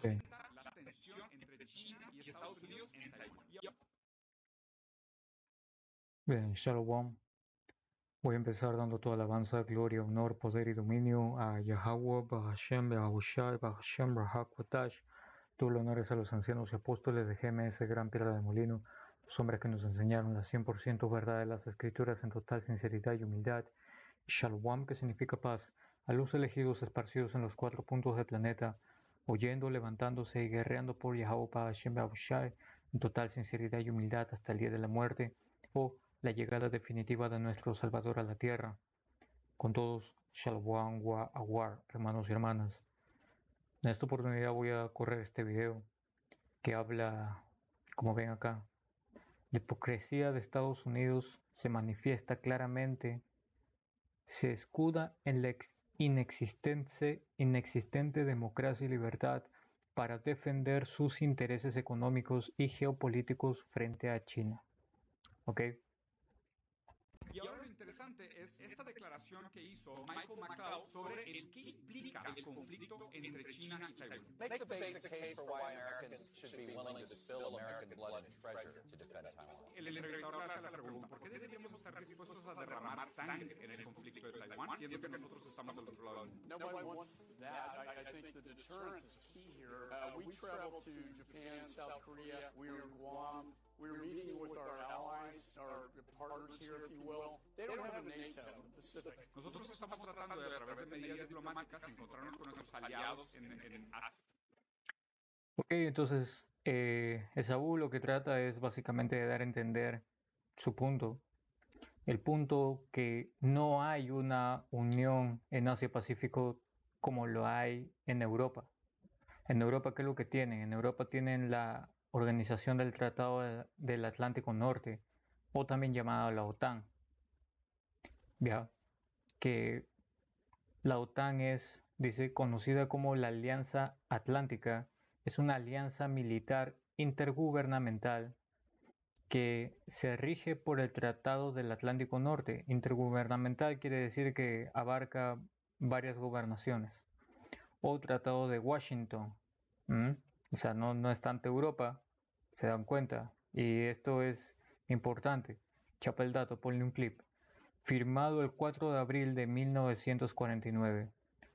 Sí. la tensión entre China y Estados Unidos en Taiwán. Bien, Shalom. Voy a empezar dando toda alabanza, gloria, honor, poder y dominio a Yahweh, Bahashem, Bahushai, Bahashem, Rahakwatash. Todo el honor es a los ancianos y apóstoles de GMS, Gran Piedra de Molino, los hombres que nos enseñaron la 100% verdad de las Escrituras en total sinceridad y humildad. Shalom, que significa paz, a los elegidos esparcidos en los 4 puntos del planeta, oyendo, levantándose y guerreando por Yahweh, Bahashem, Bahushai, en total sinceridad y humildad hasta el día de la muerte, o la llegada definitiva de nuestro Salvador a la tierra. Con todos, Shalom wa Awar, hermanos y hermanas. En esta oportunidad voy a correr este video que habla, como ven acá, la hipocresía de Estados Unidos se manifiesta claramente, se escuda en la inexistente democracia y libertad para defender sus intereses económicos y geopolíticos frente a China. ¿Ok? Y ahora lo interesante es esta declaración que hizo Michael McCall sobre el qué implica el conflicto entre China y Taiwán. Make the basic case for why Americans should be willing to spill American blood and treasure to defend Taiwan. El entrevistador le hace la pregunta, ¿por qué deberíamos estar dispuestos a derramar sangre en el conflicto de Taiwán, siendo que nosotros estamos del otro lado del mundo? Nobody wants that. I think the deterrence is key here. We traveled to Japan, South Korea, we were in Guam, we were meeting with our allies, our partners here, if you will. They don't have a NATO in the Pacific. Nosotros estamos tratando de, a través de medidas diplomáticas, encontrarnos con nuestros aliados en Asia. Ok, entonces Esaú lo que trata es básicamente de dar a entender su punto. El punto que no hay una unión en Asia-Pacífico como lo hay en Europa. En Europa, ¿qué es lo que tienen? En Europa tienen la Organización del Tratado del Atlántico Norte, o también llamada la OTAN. Ya, que la OTAN es, dice, conocida como la Alianza Atlántica, es una alianza militar intergubernamental que se rige por el Tratado del Atlántico Norte. Intergubernamental quiere decir que abarca varias gobernaciones. O Tratado de Washington. O sea, no es tanto Europa, se dan cuenta. Y esto es importante. Chapa el dato, ponle un clip. Firmado el 4 de abril de 1949.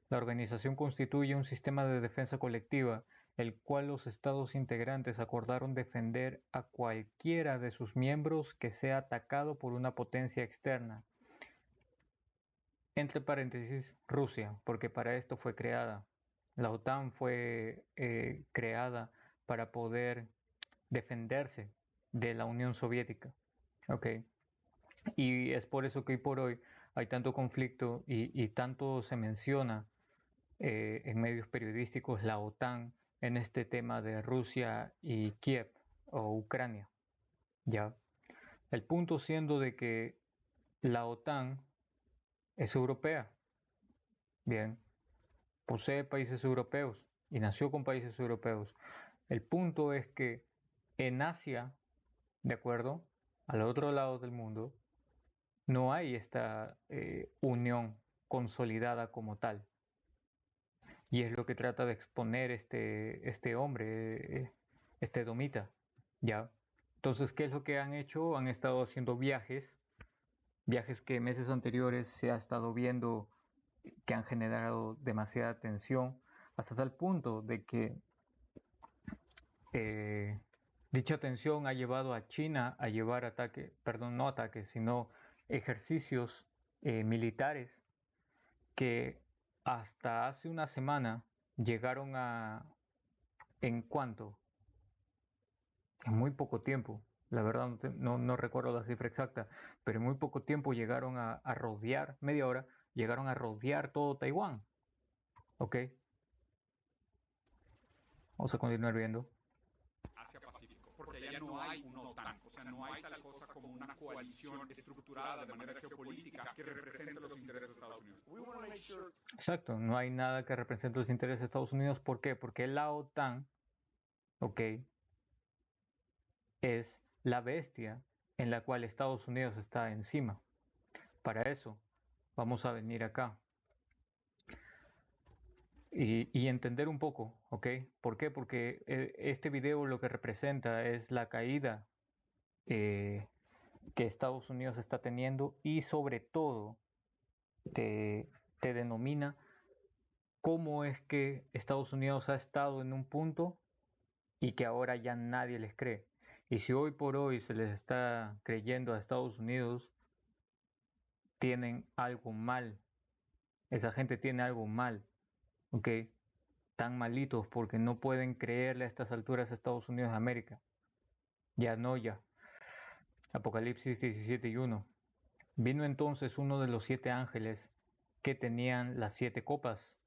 La organización constituye un sistema de defensa colectiva, el cual los estados integrantes acordaron defender a cualquiera de sus miembros que sea atacado por una potencia externa. Entre paréntesis, Rusia, porque para esto fue creada. La OTAN fue creada para poder defenderse de la Unión Soviética. Okay. Y es por eso que hoy por hoy hay tanto conflicto y tanto se menciona en medios periodísticos la OTAN en este tema de Rusia y Kiev o Ucrania. ¿Ya? El punto siendo de que la OTAN es europea. Bien, posee países europeos y nació con países europeos. El punto es que en Asia, ¿de acuerdo? Al otro lado del mundo, no hay esta unión consolidada como tal. Y es lo que trata de exponer este hombre, este domita, ¿ya? Entonces, ¿qué es lo que han hecho? Han estado haciendo viajes que meses anteriores se ha estado viendo que han generado demasiada tensión, hasta tal punto de que dicha tensión ha llevado a China a llevar sino ejercicios militares que hasta hace una semana llegaron ¿en cuánto? En muy poco tiempo, la verdad no recuerdo la cifra exacta, pero en muy poco tiempo llegaron a rodear, media hora, llegaron a rodear todo Taiwán. ¿Ok? Vamos a continuar viendo. Asia-Pacífico, porque allá no hay una OTAN, o sea, no hay tal cosa como una coalición estructurada de manera geopolítica que represente los intereses de Estados Unidos. Exacto, no hay nada que represente los intereses de Estados Unidos. ¿Por qué? Porque la OTAN, ok, es la bestia en la cual Estados Unidos está encima. Para eso, vamos a venir acá. y entender un poco, ¿ok? ¿Por qué? Porque este video lo que representa es la caída que Estados Unidos está teniendo y sobre todo te denomina cómo es que Estados Unidos ha estado en un punto y que ahora ya nadie les cree. Y si hoy por hoy se les está creyendo a Estados Unidos, tienen algo mal. Esa gente tiene algo mal, ¿ok? Tan malitos porque no pueden creerle a estas alturas a Estados Unidos de América. Ya no, ya. Apocalipsis 17:1. Vino entonces uno de los 7 ángeles que tenían las 7 copas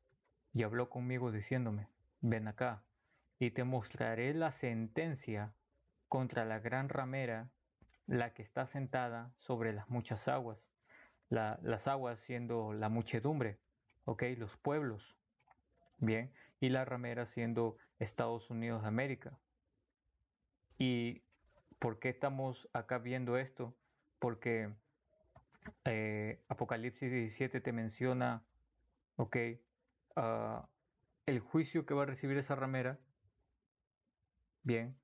y habló conmigo diciéndome, ven acá y te mostraré la sentencia contra la gran ramera, la que está sentada sobre las muchas aguas, las aguas siendo la muchedumbre, ¿ok? Los pueblos, bien, y la ramera siendo Estados Unidos de América. ¿Y por qué estamos acá viendo esto? Porque Apocalipsis 17 te menciona, ok, uh, el juicio que va a recibir esa ramera, bien,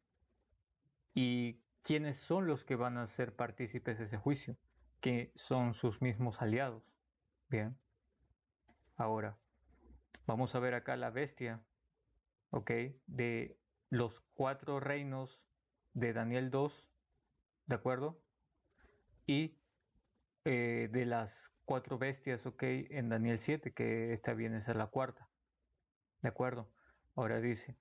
y quiénes son los que van a ser partícipes de ese juicio, que son sus mismos aliados, bien. Ahora, vamos a ver acá la bestia, ok, de los 4 reinos de Daniel 2, ¿de acuerdo? Y de las 4 bestias, ok, en Daniel 7, que esta viene a ser la cuarta, ¿de acuerdo? Ahora dice,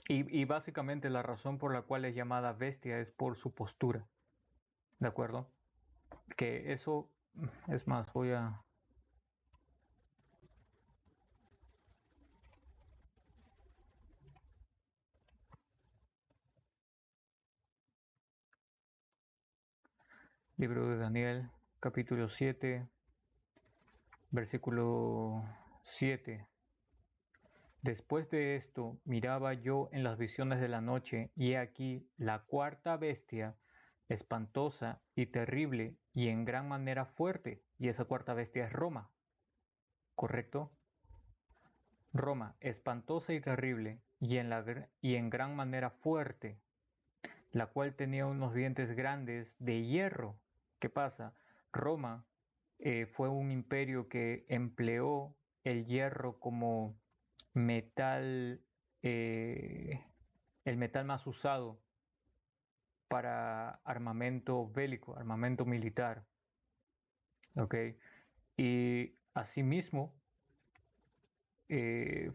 y básicamente la razón por la cual es llamada bestia es por su postura, ¿de acuerdo? Que eso, es más, voy a... Libro de Daniel, capítulo 7, versículo 7. Después de esto miraba yo en las visiones de la noche, y he aquí la cuarta bestia, espantosa y terrible, y en gran manera fuerte, y esa cuarta bestia es Roma, ¿correcto? Roma, espantosa y terrible, y en gran manera fuerte, la cual tenía unos dientes grandes de hierro. ¿Qué pasa? Roma fue un imperio que empleó el hierro como metal, el metal más usado para armamento bélico, armamento militar. ¿Ok? Y asimismo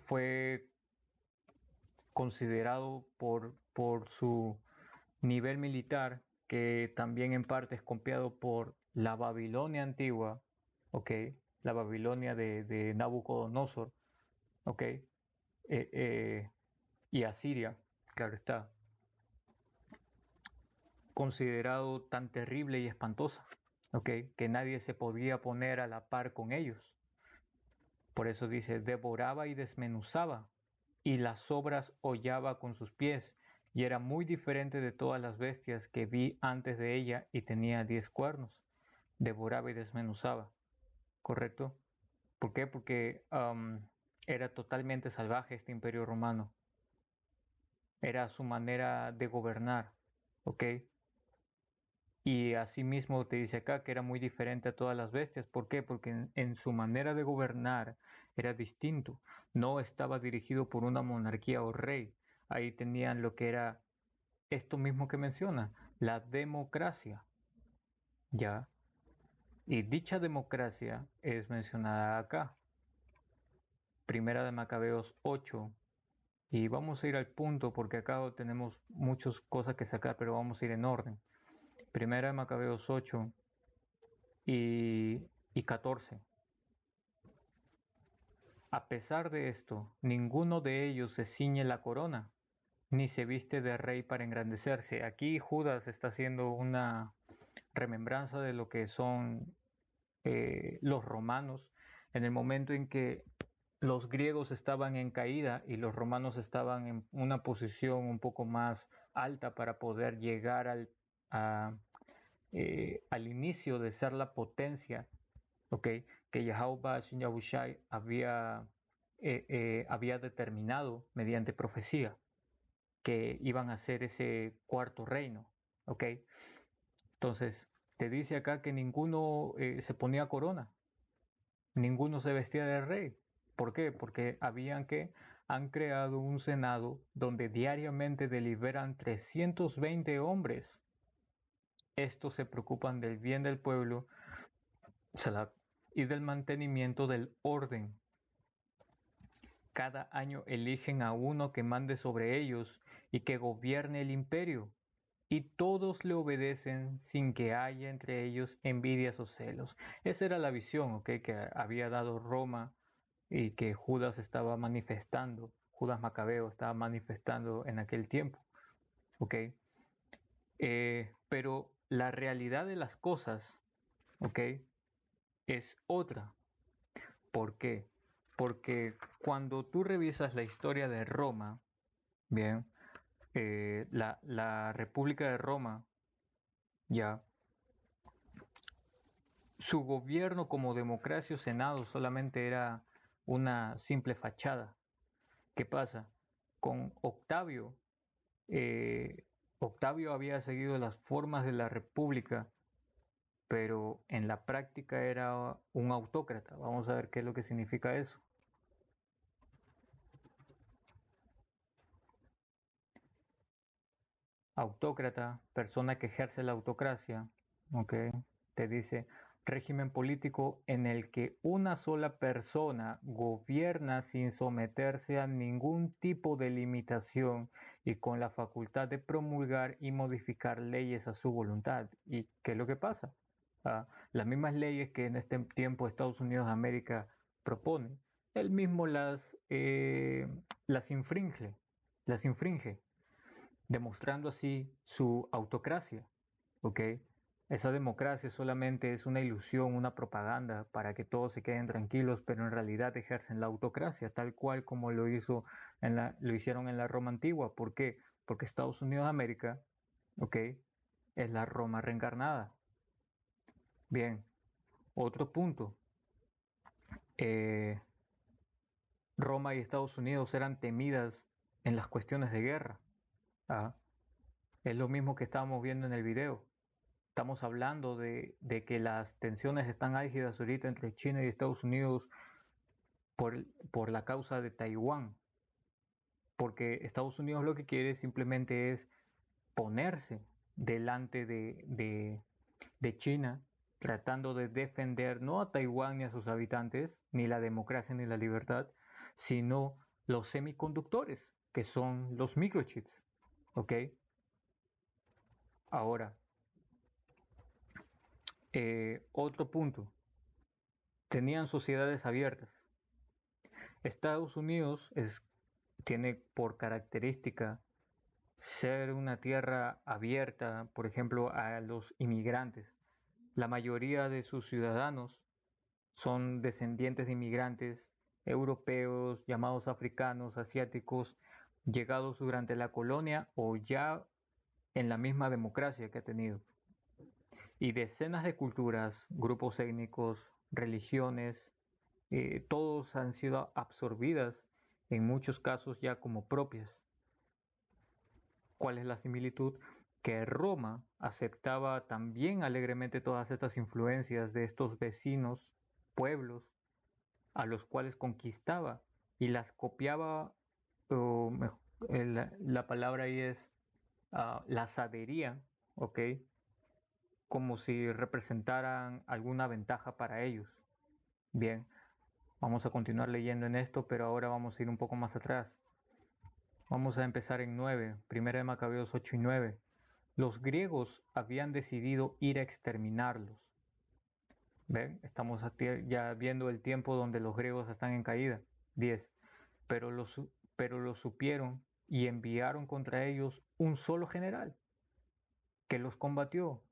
fue considerado por su nivel militar, que también en parte es copiado por la Babilonia antigua, ¿ok? La Babilonia de Nabucodonosor, ¿ok? Y Asiria, claro está, considerado tan terrible y espantosa, ¿ok? Que nadie se podía poner a la par con ellos. Por eso dice, devoraba y desmenuzaba, y las obras hollaba con sus pies, y era muy diferente de todas las bestias que vi antes de ella, y tenía 10 cuernos. Devoraba y desmenuzaba, ¿correcto? ¿Por qué? Porque era totalmente salvaje este imperio romano. Era su manera de gobernar, ¿ok? Y asimismo te dice acá que era muy diferente a todas las bestias. ¿Por qué? Porque en su manera de gobernar era distinto. No estaba dirigido por una monarquía o rey. Ahí tenían lo que era esto mismo que menciona, la democracia. ¿Ya? Y dicha democracia es mencionada acá. Primera de Macabeos 8. Y vamos a ir al punto porque acá tenemos muchas cosas que sacar, pero vamos a ir en orden. Primera de Macabeos 8 y 14. A pesar de esto, ninguno de ellos se ciñe la corona, ni se viste de rey para engrandecerse. Aquí Judas está haciendo una remembranza de lo que son los romanos en el momento en que los griegos estaban en caída y los romanos estaban en una posición un poco más alta para poder llegar al inicio de ser la potencia ¿ok? Que Yahweh Shin Yahushai había determinado mediante profecía que iban a ser ese cuarto reino, ¿ok? Entonces, te dice acá que ninguno se ponía corona, ninguno se vestía de rey. ¿Por qué? Porque han creado un senado donde diariamente deliberan 320 hombres. Estos se preocupan del bien del pueblo y del mantenimiento del orden. Cada año eligen a uno que mande sobre ellos y que gobierne el imperio, y todos le obedecen sin que haya entre ellos envidias o celos. Esa era la visión, ¿ok?, que había dado Roma y que Judas Macabeo estaba manifestando en aquel tiempo, ¿ok? Pero la realidad de las cosas, ¿ok?, es otra. ¿Por qué? Porque cuando tú revisas la historia de Roma, bien, la República de Roma, ya, su gobierno como democracia o senado solamente era una simple fachada. ¿Qué pasa? Con Octavio, Octavio había seguido las formas de la república, pero en la práctica era un autócrata. Vamos a ver qué es lo que significa eso. Autócrata, persona que ejerce la autocracia, ¿ok? Te dice régimen político en el que una sola persona gobierna sin someterse a ningún tipo de limitación y con la facultad de promulgar y modificar leyes a su voluntad. ¿Y qué es lo que pasa? Las mismas leyes que en este tiempo Estados Unidos de América propone, él mismo las infringe, demostrando así su autocracia, ¿ok? Esa democracia solamente es una ilusión, una propaganda para que todos se queden tranquilos, pero en realidad ejercen la autocracia, tal cual como lo hicieron en la Roma antigua. ¿Por qué? Porque Estados Unidos de América, ¿ok?, es la Roma reencarnada. Bien, otro punto. Roma y Estados Unidos eran temidas en las cuestiones de guerra. Es lo mismo que estábamos viendo en el video. Estamos hablando de que las tensiones están álgidas ahorita entre China y Estados Unidos por la causa de Taiwán. Porque Estados Unidos lo que quiere simplemente es ponerse delante de China, tratando de defender no a Taiwán ni a sus habitantes, ni la democracia ni la libertad, sino los semiconductores, que son los microchips. ¿Ok? Ahora, otro punto. Tenían sociedades abiertas. Estados Unidos tiene por característica ser una tierra abierta, por ejemplo, a los inmigrantes. La mayoría de sus ciudadanos son descendientes de inmigrantes europeos, llamados africanos, asiáticos, llegados durante la colonia o ya en la misma democracia que ha tenido. Y decenas de culturas, grupos étnicos, religiones, todos han sido absorbidas en muchos casos ya como propias. ¿Cuál es la similitud? Que Roma aceptaba también alegremente todas estas influencias de estos vecinos, pueblos, a los cuales conquistaba y las copiaba, la palabra ahí es las adhería, ¿ok? Como si representaran alguna ventaja para ellos. Bien, vamos a continuar leyendo en esto, pero ahora vamos a ir un poco más atrás. Vamos a empezar en 9, 1 de Macabeos 8 y 9. Los griegos habían decidido ir a exterminarlos. ¿Ven? Estamos ya viendo el tiempo donde los griegos están en caída. 10. Pero lo supieron y enviaron contra ellos un solo general que los combatió.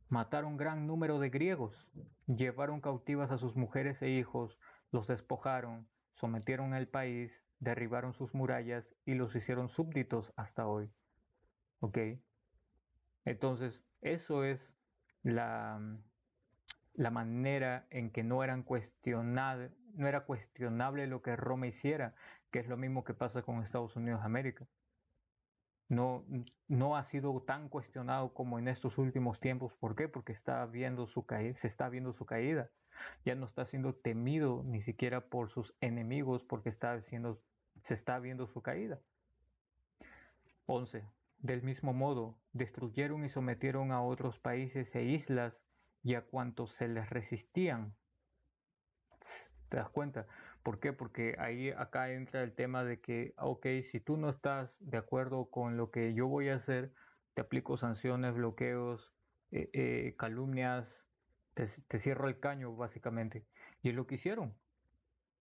Mataron gran número de griegos, llevaron cautivas a sus mujeres e hijos, los despojaron, sometieron el país, derribaron sus murallas y los hicieron súbditos hasta hoy. ¿Ok? Entonces, eso es la manera en que no era cuestionable lo que Roma hiciera, que es lo mismo que pasa con Estados Unidos de América. No, no ha sido tan cuestionado como en estos últimos tiempos. ¿Por qué? Porque se está viendo su caída. Ya no está siendo temido ni siquiera por sus enemigos porque se está viendo su caída. 11. Del mismo modo, destruyeron y sometieron a otros países e islas y a cuantos se les resistían. ¿Te das cuenta? ¿Por qué? Porque acá entra el tema de que, ok, si tú no estás de acuerdo con lo que yo voy a hacer, te aplico sanciones, bloqueos, calumnias, te cierro el caño básicamente. Y es lo que hicieron,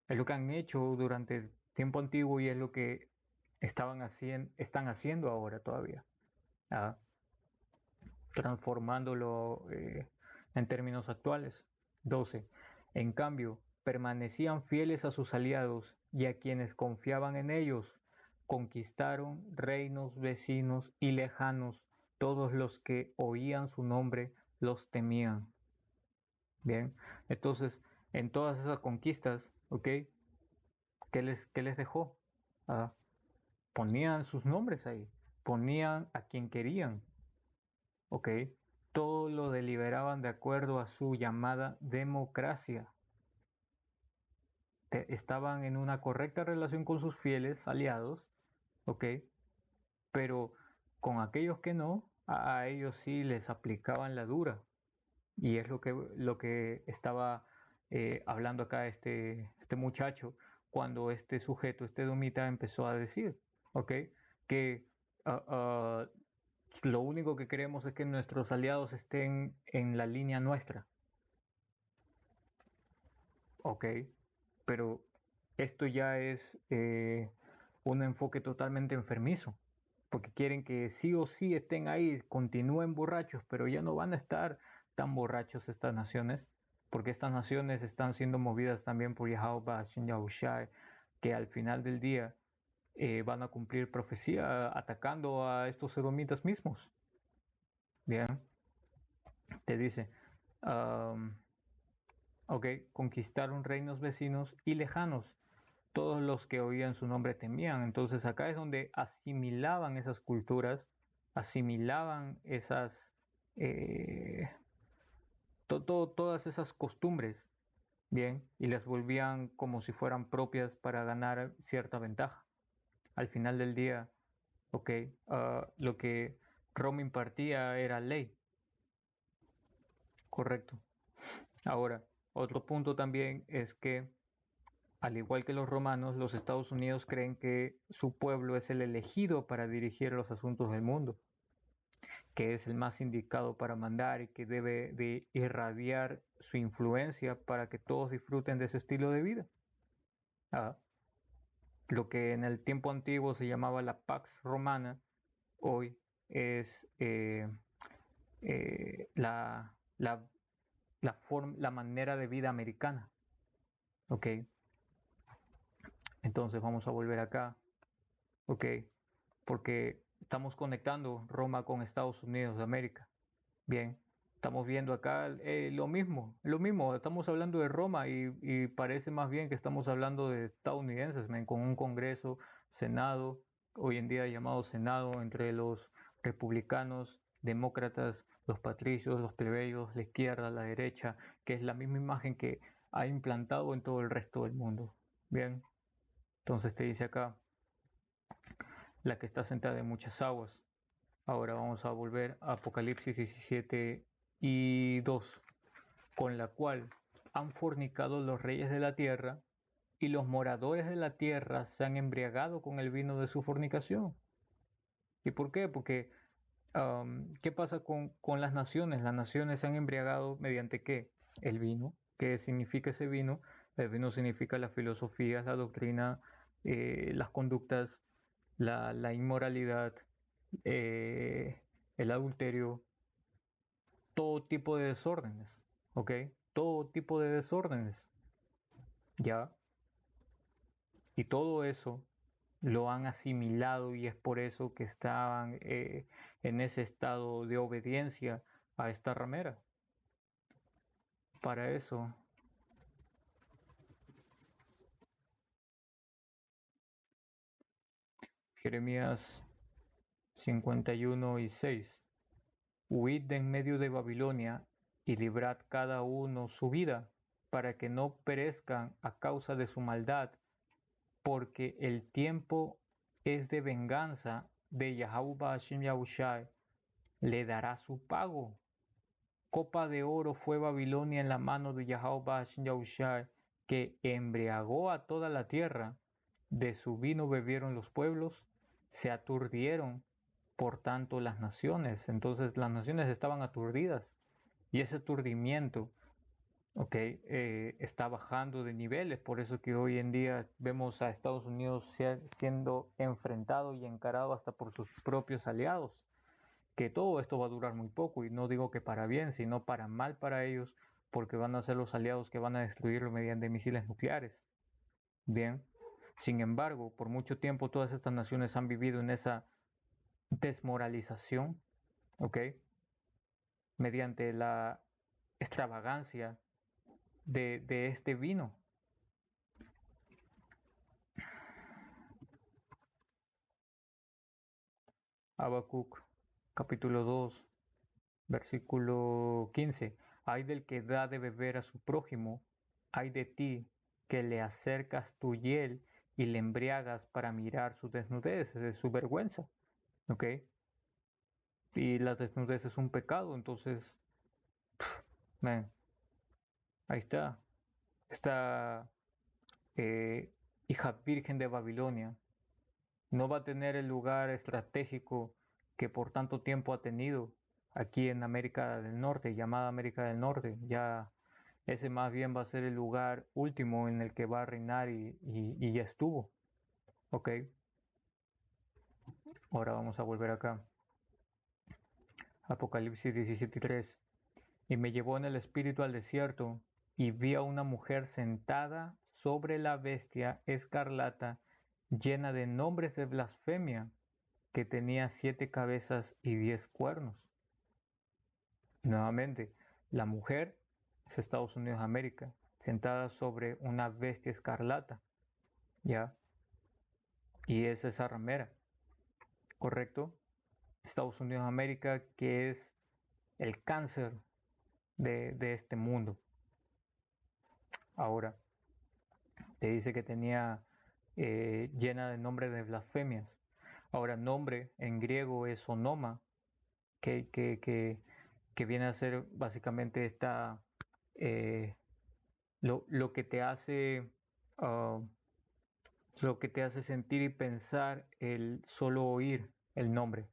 es lo que han hecho durante el tiempo antiguo y es lo que están haciendo ahora todavía, ¿ah? Transformándolo en términos actuales. 12. En cambio, permanecían fieles a sus aliados y a quienes confiaban en ellos. Conquistaron reinos vecinos y lejanos. Todos los que oían su nombre los temían. Bien, entonces, en todas esas conquistas, ¿ok? ¿Qué les dejó? Ah, ponían sus nombres ahí, ponían a quien querían, ¿ok? Todo lo deliberaban de acuerdo a su llamada democracia. Estaban en una correcta relación con sus fieles aliados, ¿ok? Pero con aquellos que no, a ellos sí les aplicaban la dura. Y es lo que estaba hablando acá este muchacho cuando este sujeto, este domita, empezó a decir, ¿ok? Que lo único que queremos es que nuestros aliados estén en la línea nuestra, ¿ok? Pero esto ya es un enfoque totalmente enfermizo, porque quieren que sí o sí estén ahí, continúen borrachos, pero ya no van a estar tan borrachos estas naciones, porque estas naciones están siendo movidas también por Yahweh Shin Yahushai, que al final del día van a cumplir profecía atacando a estos edomitas mismos. Bien, te dice, ok, conquistaron reinos vecinos y lejanos. Todos los que oían su nombre temían. Entonces acá es donde asimilaban esas culturas, asimilaban eh, todas esas costumbres, bien, y las volvían como si fueran propias para ganar cierta ventaja. Al final del día, ok, lo que Roma impartía era ley, correcto. Ahora, otro punto también es que al igual que los romanos, los Estados Unidos creen que su pueblo es el elegido para dirigir los asuntos del mundo, que es el más indicado para mandar y que debe de irradiar su influencia para que todos disfruten de su estilo de vida. Ah, lo que en el tiempo antiguo se llamaba la Pax Romana, hoy es la, la manera de vida americana. ¿Ok? Entonces vamos a volver acá. ¿Ok? Porque estamos conectando Roma con Estados Unidos de América. Bien, estamos viendo acá lo mismo, estamos hablando de Roma y parece más bien que estamos hablando de estadounidenses, con un Congreso, Senado, hoy en día llamado Senado, entre los republicanos, demócratas, los patricios, los plebeyos, la izquierda, la derecha, que es la misma imagen que ha implantado en todo el resto del mundo. Bien, entonces te dice acá, la que está sentada en muchas aguas. Ahora vamos a volver a Apocalipsis 17 y 2, con la cual han fornicado los reyes de la tierra y los moradores de la tierra se han embriagado con el vino de su fornicación. ¿Y por qué? Porque, ¿qué pasa con las naciones? Las naciones se han embriagado mediante ¿qué? El vino. ¿Qué significa ese vino? El vino significa las filosofías, la doctrina, las conductas, la inmoralidad, eh, el adulterio, todo tipo de desórdenes, ¿ok? Todo tipo de desórdenes, ¿ya? Y todo eso lo han asimilado y es por eso que estaban en ese estado de obediencia a esta ramera. para eso, Jeremías 51:6. Huid de en medio de Babilonia y librad cada uno su vida, para que no perezcan a causa de su maldad, porque el tiempo es de venganza de Yahweh Hashem Yahushai, le dará su pago. Copa de oro fue Babilonia en la mano de Yahweh Hashem Yahushai, que embriagó a toda la tierra. De su vino bebieron los pueblos, se aturdieron por tanto las naciones. Entonces las naciones estaban aturdidas y ese aturdimiento está bajando de niveles. Por eso que hoy en día vemos a Estados Unidos siendo enfrentado y encarado hasta por sus propios aliados. Que todo esto va a durar muy poco, y no digo que para bien, sino para mal para ellos, porque van a ser los aliados que van a destruirlo mediante misiles nucleares. Bien, sin embargo, por mucho tiempo todas estas naciones han vivido en esa desmoralización, mediante la extravagancia de este vino. Habacuc, capítulo 2, versículo 15. Ay del que da de beber a su prójimo, ay de ti que le acercas tu hiel y le embriagas para mirar su desnudez, su vergüenza. Y la desnudez es un pecado, entonces, man, ahí está. Esta hija virgen de Babilonia no va a tener el lugar estratégico que por tanto tiempo ha tenido aquí en América del Norte, llamada América del Norte. Ya ese más bien va a ser el lugar último en el que va a reinar y ya estuvo. Ahora vamos a volver acá. Apocalipsis 17:3. Y me llevó en el espíritu al desierto, y vi a una mujer sentada sobre la bestia escarlata, llena de nombres de blasfemia, que tenía 7 cabezas y 10 cuernos. Nuevamente, la mujer es Estados Unidos de América, sentada sobre una bestia escarlata, ¿ya? Y es esa ramera, ¿correcto? Estados Unidos de América, que es el cáncer de este mundo. Ahora, te dice que tenía llena de nombres de blasfemias. Ahora, nombre en griego es onoma, que viene a ser básicamente esta, lo que te hace, lo que te hace sentir y pensar el solo oír el nombre,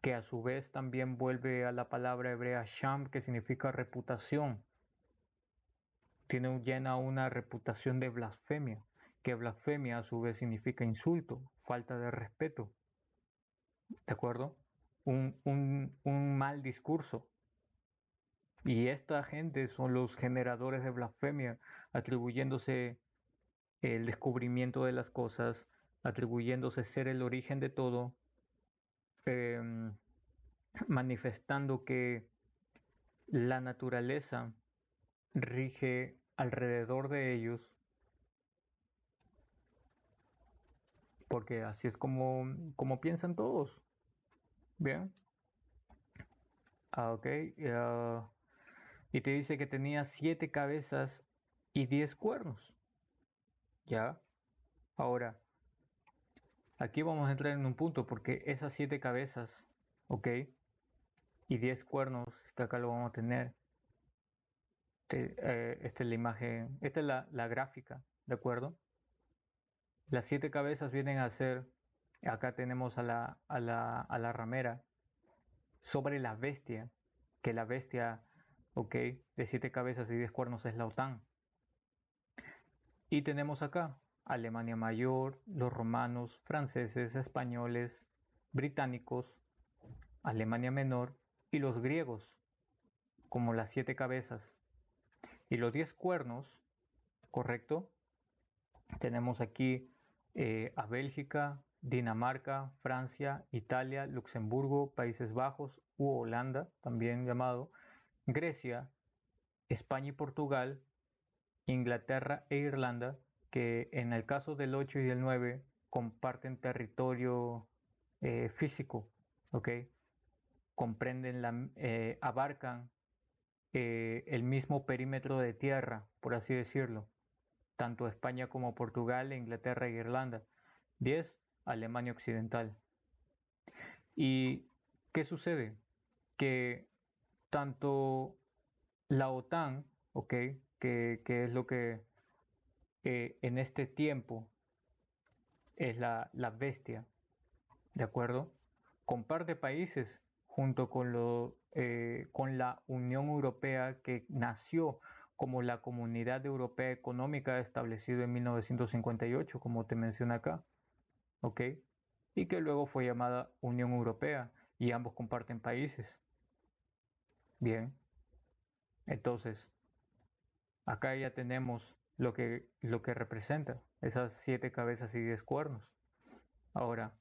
que a su vez también vuelve a la palabra hebrea sham, que significa reputación. Tiene llena una reputación de blasfemia, que blasfemia a su vez significa insulto, falta de respeto, ¿de acuerdo? Un mal discurso. Y esta gente son los generadores de blasfemia, atribuyéndose el descubrimiento de las cosas, atribuyéndose ser el origen de todo, manifestando que la naturaleza rige alrededor de ellos, porque así es como piensan todos. Bien. Y te dice que tenía 7 cabezas y 10 cuernos. ¿Ya? Ahora, aquí vamos a entrar en un punto, porque esas 7 cabezas, y 10 cuernos, que acá lo vamos a tener. Esta es la imagen, esta es la gráfica, ¿de acuerdo? Las 7 cabezas vienen a ser, acá tenemos a la ramera, sobre la bestia, que la bestia, de 7 cabezas y 10 cuernos es la OTAN. Y tenemos acá Alemania Mayor, los romanos, franceses, españoles, británicos, Alemania Menor y los griegos, como las 7 cabezas. Y los 10 cuernos, ¿correcto? Tenemos aquí a Bélgica, Dinamarca, Francia, Italia, Luxemburgo, Países Bajos u Holanda, también llamado, Grecia, España y Portugal, Inglaterra e Irlanda, que en el caso del 8 y el 9 comparten territorio físico, ¿ok? Abarcan el mismo perímetro de tierra, por así decirlo, tanto España como Portugal, Inglaterra e Irlanda. 10, Alemania Occidental. ¿Y qué sucede? Que tanto la OTAN, ¿ok? Que es lo que en este tiempo es la bestia, ¿de acuerdo? Comparte países junto con la Unión Europea, que nació como la Comunidad Europea Económica, establecida en 1958, como te menciona acá, ¿ok? Y que luego fue llamada Unión Europea, y ambos comparten países. Bien, entonces acá ya tenemos lo que representa esas 7 cabezas y 10 cuernos. Ahora,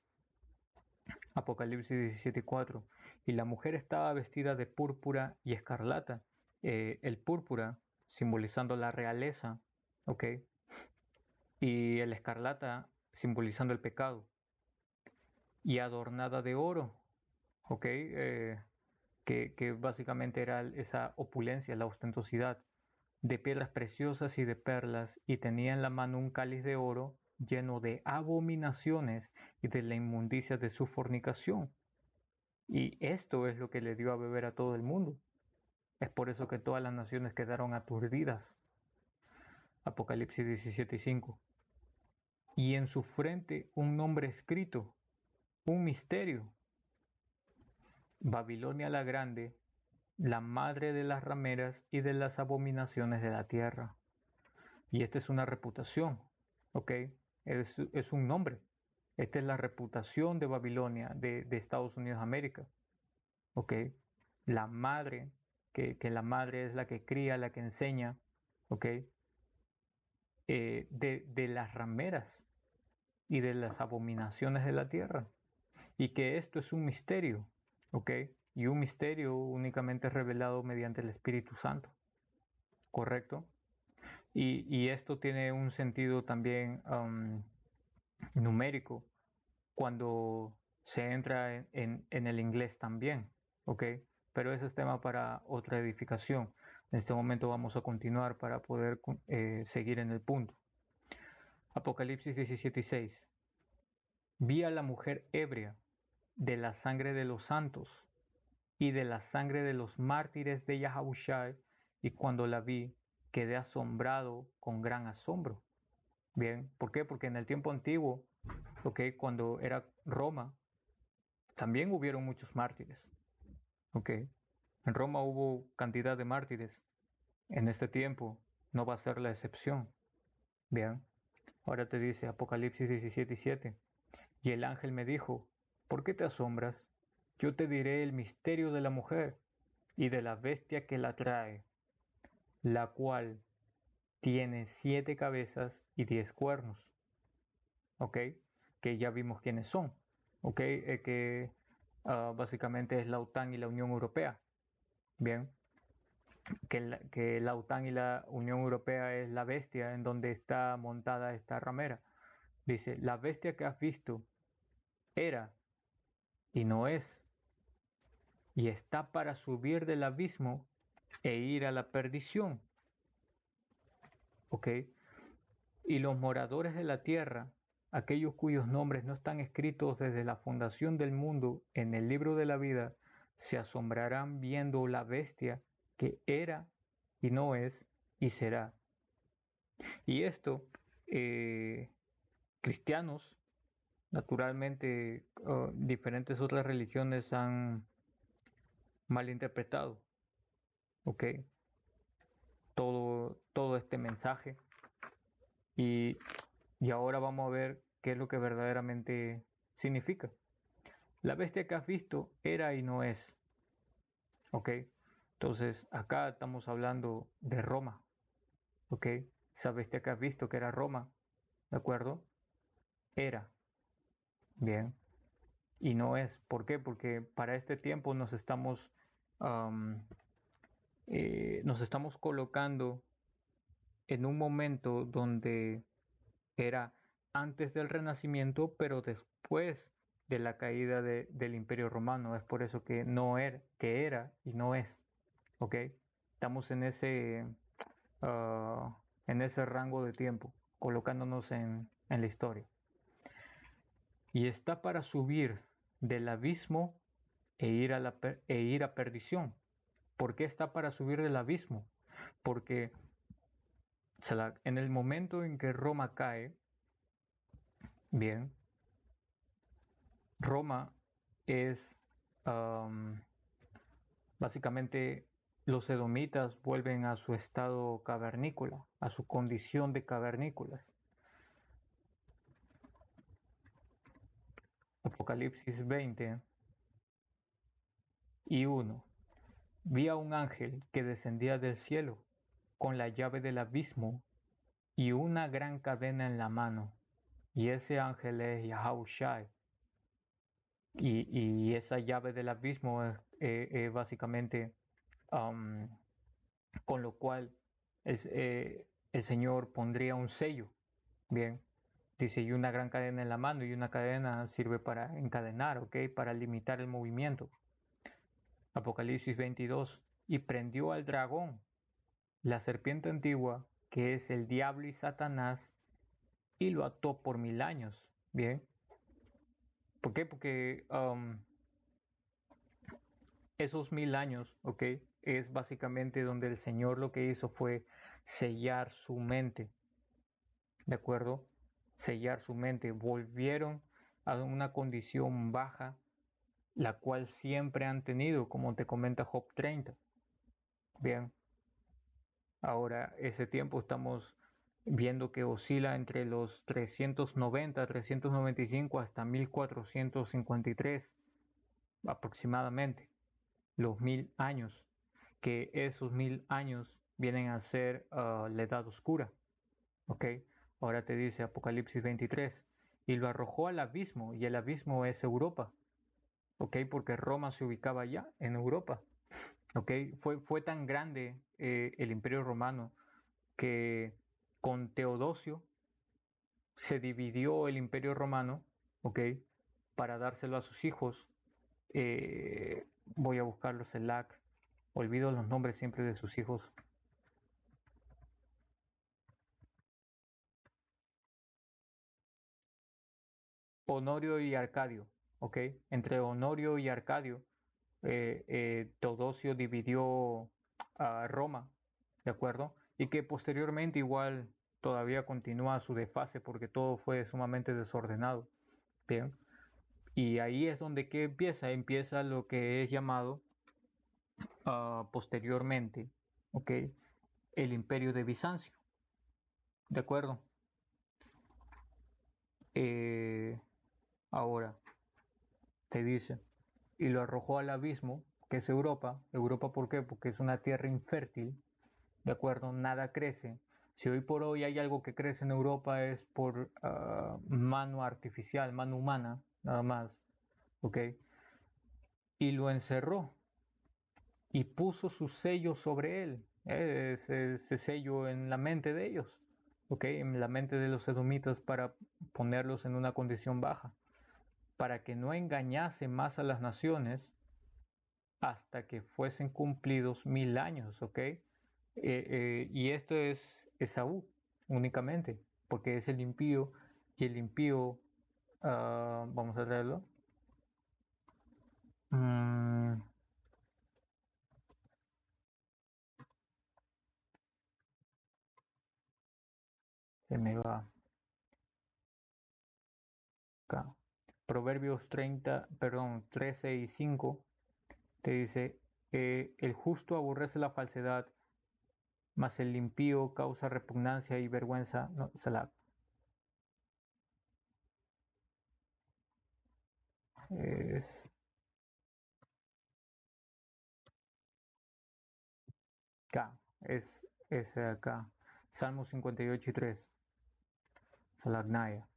Apocalipsis 17:4. Y la mujer estaba vestida de púrpura y escarlata. El púrpura simbolizando la realeza, ¿ok? Y el escarlata simbolizando el pecado. Y adornada de oro, ¿ok? Que básicamente era esa opulencia, la ostentosidad, de piedras preciosas y de perlas, y tenía en la mano un cáliz de oro lleno de abominaciones y de la inmundicia de su fornicación. Y esto es lo que le dio a beber a todo el mundo. Es por eso que todas las naciones quedaron aturdidas. Apocalipsis 17:5. Y en su frente un nombre escrito, un misterio. Babilonia la Grande, la madre de las rameras y de las abominaciones de la tierra. Y esta es una reputación, ¿ok? Es un nombre. Esta es la reputación de Babilonia, de Estados Unidos de América, ¿ok? La madre, que la madre es la que cría, la que enseña, ¿ok? De las rameras y de las abominaciones de la tierra. Y que esto es un misterio, ¿ok? Y un misterio únicamente revelado mediante el Espíritu Santo, ¿correcto? Y esto tiene un sentido también numérico cuando se entra en el inglés también, ¿ok? Pero ese es tema para otra edificación. En este momento vamos a continuar para poder seguir en el punto. Apocalipsis 17:6. Vi a la mujer ebria de la sangre de los santos y de la sangre de los mártires de Yahushua, y cuando la vi quedé asombrado con gran asombro. Bien, ¿por qué? Porque en el tiempo antiguo, ¿ok? Cuando era Roma, también hubieron muchos mártires, ¿ok? En Roma hubo cantidad de mártires. En este tiempo no va a ser la excepción. Bien, ahora te dice Apocalipsis 17:7. Y el ángel me dijo, ¿por qué te asombras? Yo te diré el misterio de la mujer y de la bestia que la trae, la cual tiene 7 cabezas y 10 cuernos. ¿Ok? Que ya vimos quiénes son. ¿Ok? Que básicamente es la OTAN y la Unión Europea. Bien. Que la OTAN y la Unión Europea es la bestia en donde está montada esta ramera. Dice, la bestia que has visto era y no es, y está para subir del abismo e ir a la perdición. ¿Ok? Y los moradores de la tierra, aquellos cuyos nombres no están escritos desde la fundación del mundo en el libro de la vida, se asombrarán viendo la bestia que era y no es y será. Y esto, cristianos, naturalmente, diferentes otras religiones han malinterpretado, ¿ok? Todo este mensaje. Y ahora vamos a ver qué es lo que verdaderamente significa. La bestia que has visto era y no es. ¿Ok? Entonces acá estamos hablando de Roma. ¿Ok? Esa bestia que has visto que era Roma. ¿De acuerdo? Era. Bien. Y no es. ¿Por qué? Porque para este tiempo nos estamos nos estamos colocando en un momento donde era antes del Renacimiento, pero después de la caída del Imperio Romano. Es por eso que no era, que era y no es. ¿Ok? Estamos en ese rango de tiempo, colocándonos en la historia. Y está para subir del abismo e ir a perdición. ¿Por qué está para subir del abismo? Porque en el momento en que Roma cae, bien, Roma es básicamente los edomitas vuelven a su estado cavernícola, a su condición de cavernícolas. Apocalipsis 20:1. Vi a un ángel que descendía del cielo con la llave del abismo y una gran cadena en la mano. Y ese ángel es Yahushua. Y esa llave del abismo es básicamente con lo cual el Señor pondría un sello. Bien, dice, y una gran cadena en la mano, y una cadena sirve para encadenar, ¿ok? Para limitar el movimiento. Apocalipsis 22, y prendió al dragón, la serpiente antigua, que es el diablo y Satanás, y lo ató por 1000 años. Bien, ¿por qué? Porque esos 1000 años, ¿ok? Es básicamente donde el Señor lo que hizo fue sellar su mente, ¿de acuerdo? Sellar su mente. Volvieron a una condición baja, la cual siempre han tenido, como te comenta Job 30. Bien, ahora ese tiempo estamos viendo que oscila entre los 390, 395 hasta 1453 aproximadamente, los 1000 años, que esos 1000 años vienen a ser la edad oscura. ¿Ok? Ahora te dice Apocalipsis 23, y lo arrojó al abismo, y el abismo es Europa. ¿Ok? Porque Roma se ubicaba ya en Europa. ¿Ok? Fue tan grande el Imperio Romano que con Teodosio se dividió el Imperio Romano, ¿ok? Para dárselo a sus hijos. Voy a buscarlos en LAC. Olvido los nombres siempre de sus hijos. Honorio y Arcadio, ¿ok? Entre Honorio y Arcadio, Teodosio dividió a Roma, ¿de acuerdo? Y que posteriormente igual todavía continúa su desfase porque todo fue sumamente desordenado, ¿bien? Y ahí es donde que empieza lo que es llamado posteriormente, ¿ok? El Imperio de Bizancio, ¿de acuerdo? Ahora, te dice, y lo arrojó al abismo, que es Europa. ¿Europa por qué? Porque es una tierra infértil, ¿de acuerdo? Nada crece. Si hoy por hoy hay algo que crece en Europa es por mano artificial, mano humana, nada más, ¿ok? Y lo encerró y puso su sello sobre él, ese sello en la mente de ellos, ¿ok? En la mente de los edomitas para ponerlos en una condición baja, para que no engañase más a las naciones hasta que fuesen cumplidos 1000 años, ¿ok? Y esto es Esaú únicamente, porque es el impío, y el impío, vamos a leerlo. Se me va acá. Proverbios 13:5 te dice, el justo aborrece la falsedad, mas el impío causa repugnancia y vergüenza. No, es, acá, es acá. Salmos 58:3. Salagnaya.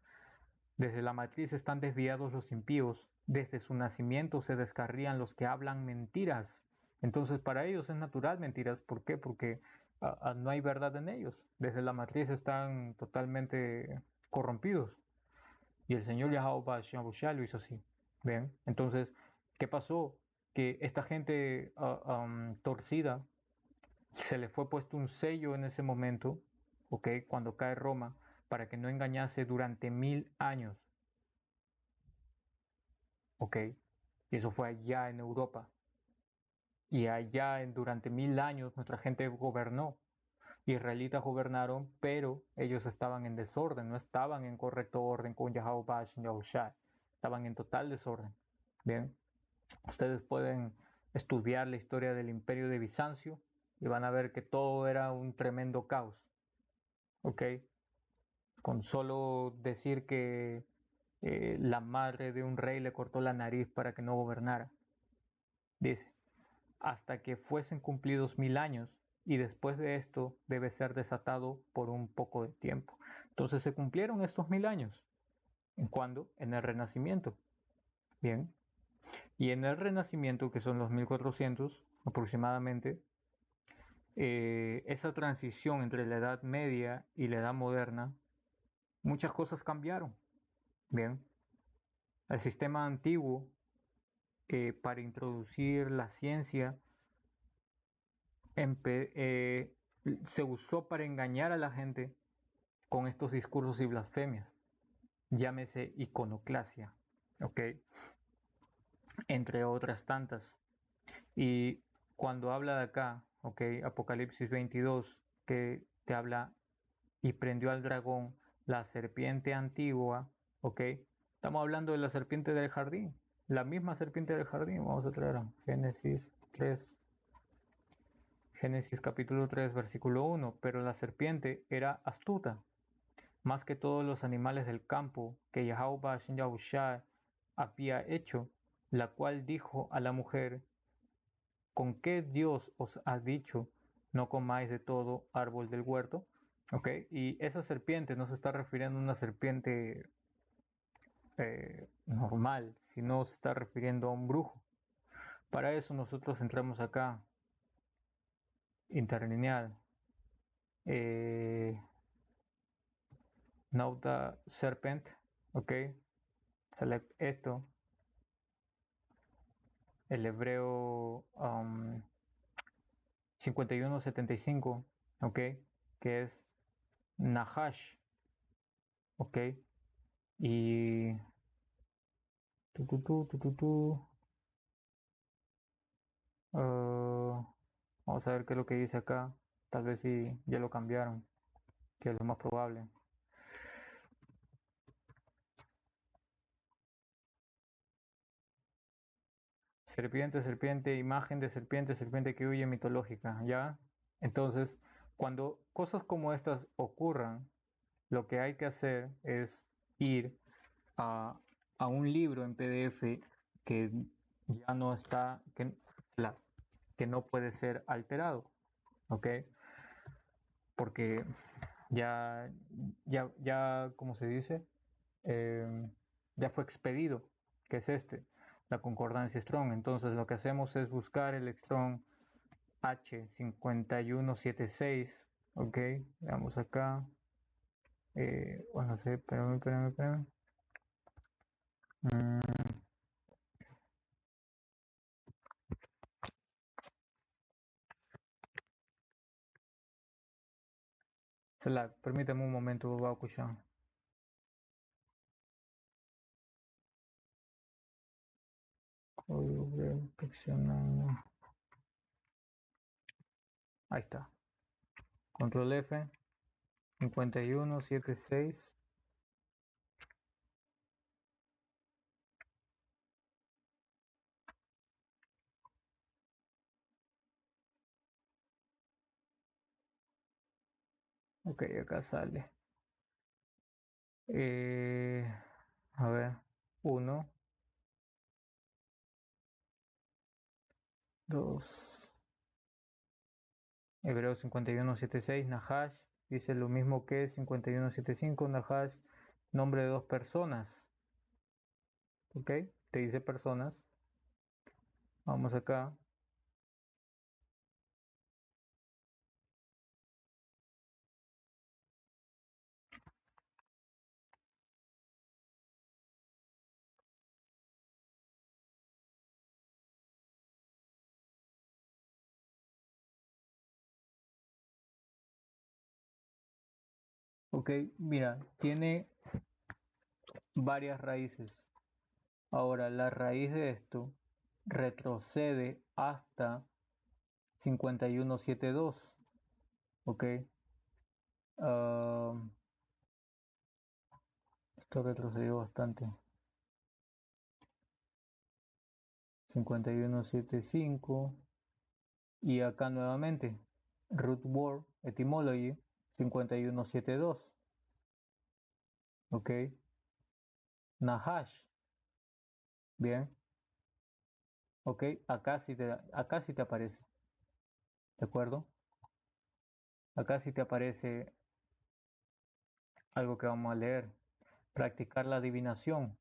Desde la matriz están desviados los impíos, desde su nacimiento se descarrían los que hablan mentiras. Entonces para ellos es natural mentiras. ¿Por qué? Porque no hay verdad en ellos. Desde la matriz están totalmente corrompidos. Y el Señor Yahweh lo hizo así. ¿Ven? Entonces, ¿qué pasó? Que esta gente torcida se le fue puesto un sello en ese momento, ¿ok? Cuando cae Roma, para que no engañase durante 1000 años, ¿ok? Y eso fue allá en Europa. Y allá durante 1000 años nuestra gente gobernó. Israelitas gobernaron, pero ellos estaban en desorden, no estaban en correcto orden con Yahweh y Yahushua. Estaban en total desorden. Bien, ustedes pueden estudiar la historia del imperio de Bizancio y van a ver que todo era un tremendo caos. ¿Ok? Con solo decir que la madre de un rey le cortó la nariz para que no gobernara. Dice, hasta que fuesen cumplidos 1000 años, y después de esto debe ser desatado por un poco de tiempo. Entonces se cumplieron estos 1000 años. ¿En cuándo? En el Renacimiento. Bien. Y en el Renacimiento, que son los 1400 aproximadamente, esa transición entre la Edad Media y la Edad Moderna, muchas cosas cambiaron. Bien. El sistema antiguo, para introducir la ciencia, se usó para engañar a la gente con estos discursos y blasfemias. Llámese iconoclasia, ¿ok? Entre otras tantas. Y cuando habla de acá, ¿ok? Apocalipsis 22, que te habla y prendió al dragón, la serpiente antigua, ¿ok? Estamos hablando de la serpiente del jardín, la misma serpiente del jardín. Vamos a traer a Génesis 3. Génesis capítulo 3, versículo 1. Pero la serpiente era astuta, más que todos los animales del campo que Yahweh Yahushua había hecho, la cual dijo a la mujer, ¿con qué Dios os ha dicho, no comáis de todo árbol del huerto? ¿Ok? Y esa serpiente no se está refiriendo a una serpiente normal, sino se está refiriendo a un brujo. Para eso nosotros entramos acá, interlineal, Nauta Serpent, ¿ok? Select esto, el hebreo 5175, ¿ok? Que es Nahash, ¿ok? Y vamos a ver qué es lo que dice acá. Tal vez si ya lo cambiaron, que es lo más probable. Serpiente, serpiente, imagen de serpiente, serpiente que huye mitológica, ¿ya? Entonces, cuando cosas como estas ocurran, lo que hay que hacer es ir a, a un libro en PDF que ya no está, que no puede ser alterado, ¿ok? Porque ya, como se dice, ya fue expedido, que es la concordancia Strong. Entonces lo que hacemos es buscar el Strong H5176, ok, veamos acá, bueno, sí, espérame. Permítame un momento, Bakuchan. Ahí está. Control F, 5176. Ok, acá sale. A ver, 1, 2, Hebreo 5176, Nahash, dice lo mismo que 5175, Nahash, nombre de dos personas. Ok, te dice personas. Vamos acá. Ok, mira, tiene varias raíces. Ahora, la raíz de esto retrocede hasta 5172. Ok. Ah, esto retrocedió bastante. 5175. Y acá nuevamente, root word etymology 5172. Ok. Nahash. Bien. Ok. Acá sí te aparece. ¿De acuerdo? Acá sí te aparece algo que vamos a leer. Practicar la adivinación,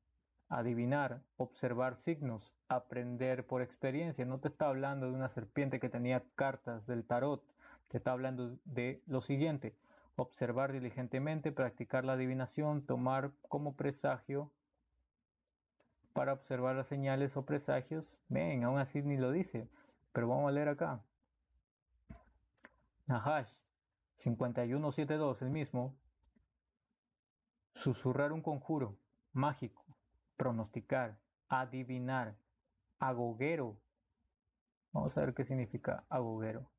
adivinar, observar signos, aprender por experiencia. No te está hablando de una serpiente que tenía cartas del tarot, te está hablando de lo siguiente: observar diligentemente, practicar la adivinación, tomar como presagio para observar las señales o presagios. Ven, aún así ni lo dice, pero vamos a leer acá. Nahash 5172, el mismo. Susurrar un conjuro mágico, pronosticar, adivinar, agoguero. Vamos a ver qué significa agoguero.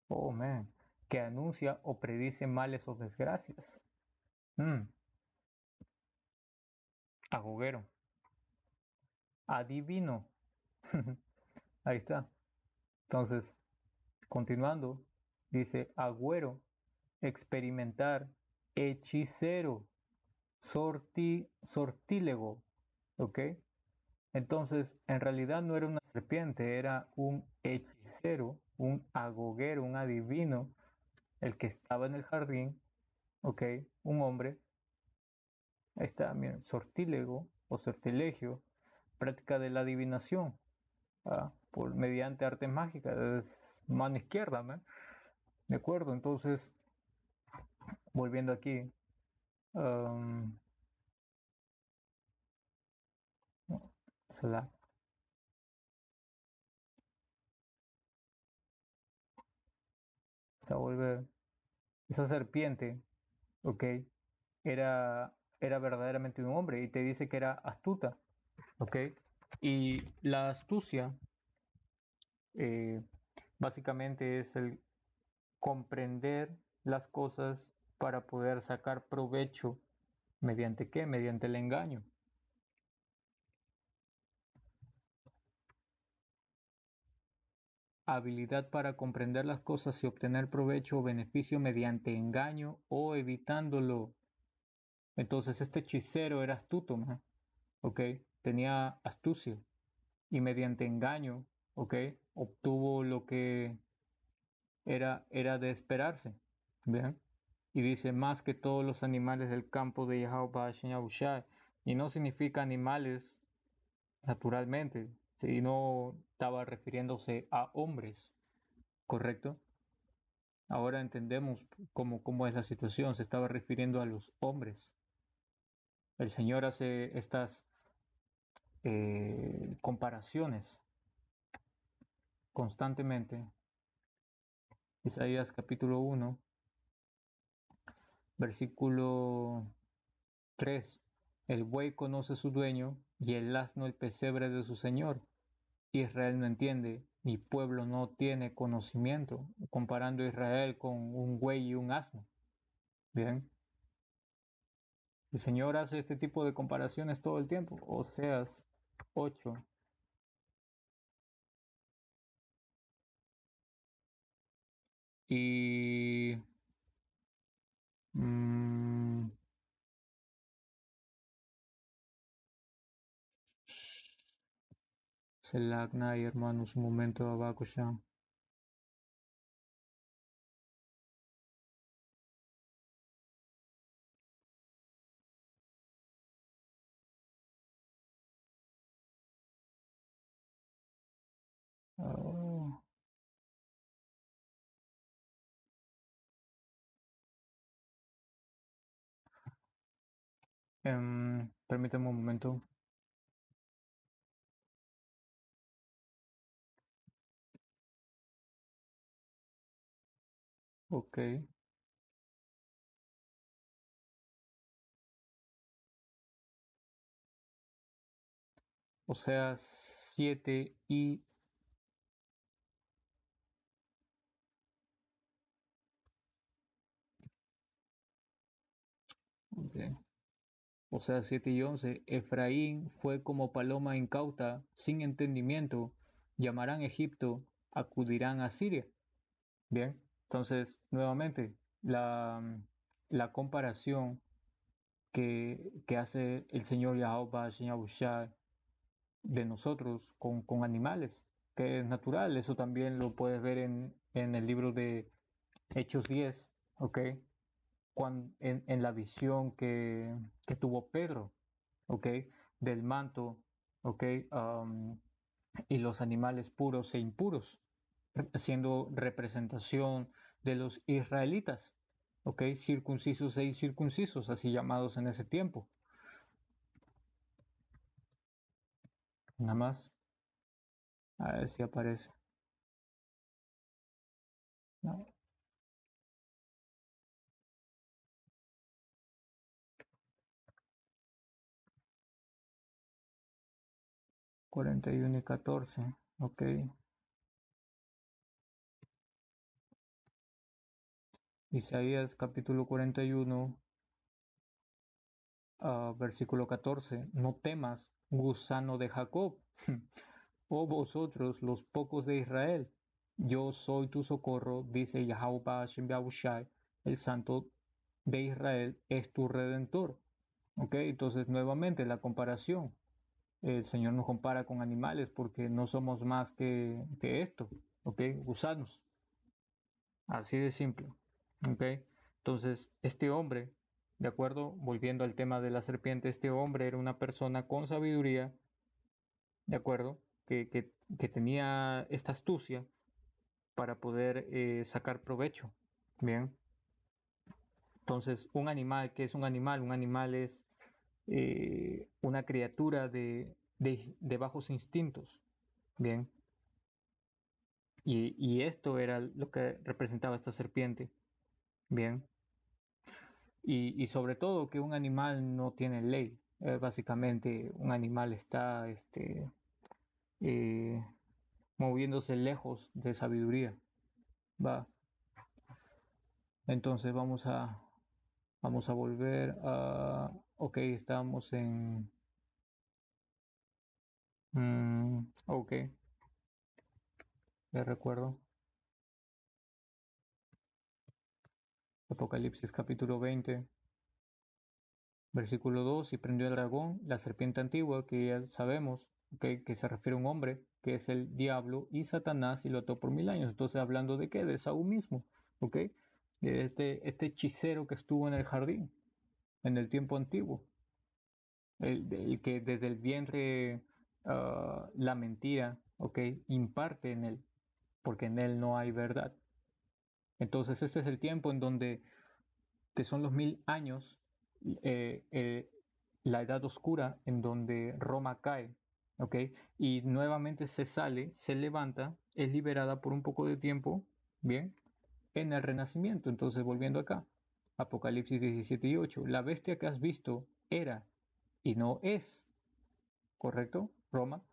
Oh, man. Que anuncia o predice males o desgracias. Agoguero. Adivino. Ahí está. Entonces, continuando, dice agüero, experimentar, hechicero, sortílego. ¿Ok? Entonces, en realidad no era una serpiente, era un hechicero, un agoguero, un adivino, el que estaba en el jardín, ¿ok? Un hombre. Ahí está, miren, sortílego o sortilegio, práctica de la adivinación, mediante artes mágicas, es mano izquierda, ¿no? ¿De acuerdo? Entonces, volviendo aquí, um, no, volver, esa serpiente, ¿ok? Era verdaderamente un hombre y te dice que era astuta, ¿ok? Y la astucia eh, básicamente es el comprender las cosas para poder sacar provecho. ¿Mediante qué? Mediante el engaño. Habilidad para comprender las cosas y obtener provecho o beneficio mediante engaño o evitándolo. Entonces este hechicero era astuto, ¿no? ¿Ok? Tenía astucia y mediante engaño, ¿ok? Obtuvo lo que era de esperarse. ¿Bien? Y dice más que todos los animales del campo de Yahweh Yahushua. Y no significa animales naturalmente, sino estaba refiriéndose a hombres, ¿correcto? Ahora entendemos cómo es la situación, se estaba refiriendo a los hombres. El Señor hace estas comparaciones constantemente. Isaías capítulo 1, versículo 3. El buey conoce a su dueño y el asno el pesebre de su señor. Israel no entiende, mi pueblo no tiene conocimiento, comparando a Israel con un buey y un asno. Bien, el Señor hace este tipo de comparaciones todo el tiempo. Oseas 8. Y mm, Selacna y hermanos, un momento abajo ya. Oh, permítame un momento. Ok. O sea, 7 y... ok. O sea, 7 y 11. Efraín fue como paloma incauta, sin entendimiento. Llamarán Egipto, acudirán a Siria. Bien, entonces, nuevamente, la comparación que hace el Señor Yahweh Shai de nosotros con animales, que es natural. Eso también lo puedes ver en el libro de Hechos 10, ¿ok? En la visión que tuvo Pedro, ¿ok? Del manto, ¿ok? Y los animales puros e impuros, siendo representación de los israelitas, ¿ok? Circuncisos e incircuncisos, así llamados en ese tiempo. Nada más, a ver si aparece. No. 41 y 14, ok. Isaías capítulo 41, versículo 14. No temas, gusano de Jacob, oh vosotros los pocos de Israel. Yo soy tu socorro, dice Yahweh Hashem Yahushai, el Santo de Israel es tu redentor. Ok, entonces nuevamente la comparación. El Señor nos compara con animales porque no somos más que esto, ok, gusanos. Así de simple. ¿Ok? Entonces, este hombre, de acuerdo, volviendo al tema de la serpiente, este hombre era una persona con sabiduría, de acuerdo, que tenía esta astucia para poder sacar provecho. Bien. Entonces, un animal, ¿qué es un animal? Un animal es una criatura de bajos instintos. Bien. Y esto era lo que representaba esta serpiente. Bien. Y sobre todo que un animal no tiene ley. Básicamente un animal está eh, moviéndose lejos de sabiduría. Va. Entonces vamos a volver a... Ok, estamos en... ok, ya recuerdo. Apocalipsis capítulo 20, versículo 2. Y prendió el dragón, la serpiente antigua, que ya sabemos, okay, que se refiere a un hombre, que es el diablo y Satanás, y lo ató por 1000 años. Entonces, ¿hablando de qué? De Saúl mismo, ¿ok? De este hechicero que estuvo en el jardín, en el tiempo antiguo, el que desde el vientre la mentira, ¿ok? Imparte en él, porque en él no hay verdad. Entonces, este es el tiempo en donde, que son los 1000 años, eh, eh, la edad oscura en donde Roma cae, ¿ok? Y nuevamente se sale, se levanta, es liberada por un poco de tiempo, ¿bien? En el Renacimiento. Entonces, volviendo acá, Apocalipsis 17 y 8, la bestia que has visto era y no es, ¿correcto? Roma.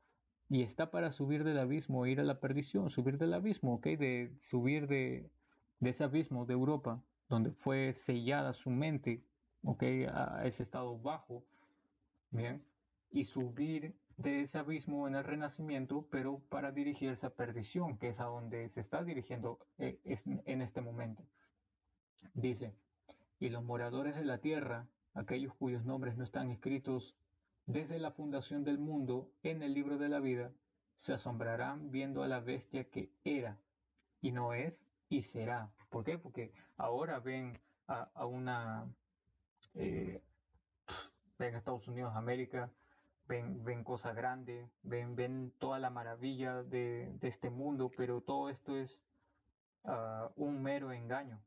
Y está para subir del abismo, ir a la perdición, subir del abismo, ¿ok? De subir de ese abismo de Europa, donde fue sellada su mente, ¿ok? A ese estado bajo, bien, y subir de ese abismo en el Renacimiento, pero para dirigirse a perdición, que es a donde se está dirigiendo en este momento. Dice, y los moradores de la tierra, aquellos cuyos nombres no están escritos desde la fundación del mundo en el libro de la vida, se asombrarán viendo a la bestia que era y no es y será. ¿Por qué? Porque ahora ven a una, eh, ven a Estados Unidos, América, ven cosas grandes, ven toda la maravilla de este mundo, pero todo esto es un mero engaño,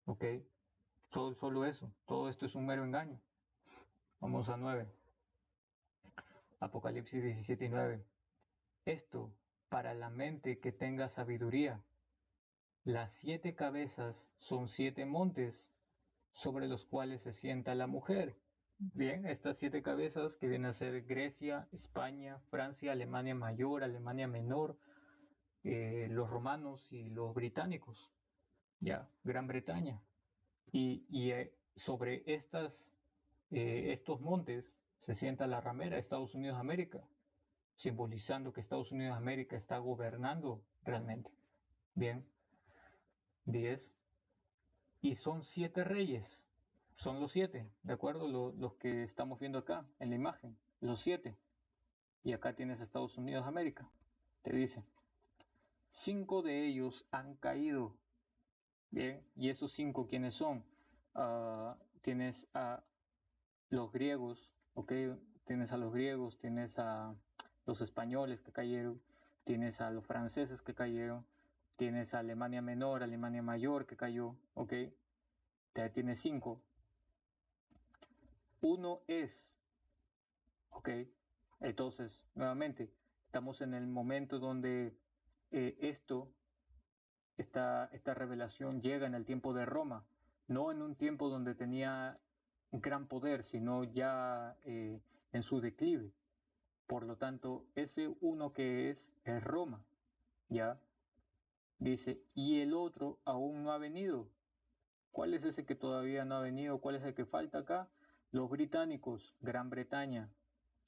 ¿ok? Solo eso, todo esto es un mero engaño. Vamos a 9. Apocalipsis 17 y 9. Esto para la mente que tenga sabiduría. Las 7 cabezas son 7 montes sobre los cuales se sienta la mujer. Bien, estas 7 cabezas que vienen a ser Grecia, España, Francia, Alemania Mayor, Alemania Menor, los romanos y los británicos, ya, Gran Bretaña. Y sobre estos montes se sienta la ramera, Estados Unidos de América, simbolizando que Estados Unidos de América está gobernando realmente. Bien, 10. Y son 7 reyes, son los 7, ¿de acuerdo? Los que estamos viendo acá en la imagen, los 7. Y acá tienes Estados Unidos de América. Te dice, 5 de ellos han caído. Bien, ¿y esos 5 quiénes son? Tienes a los griegos, ¿ok? Tienes a los griegos, tienes a los españoles que cayeron, tienes a los franceses que cayeron, tienes a Alemania Menor, Alemania Mayor que cayó, ¿ok? Te tienes 5. Uno es, ¿ok? Entonces, nuevamente, estamos en el momento donde esta revelación llega en el tiempo de Roma, no en un tiempo donde tenía un gran poder, sino ya en su declive. Por lo tanto, ese uno que es Roma, ¿ya? Dice, y el otro aún no ha venido. ¿Cuál es ese que todavía no ha venido? ¿Cuál es el que falta acá? Los británicos, Gran Bretaña,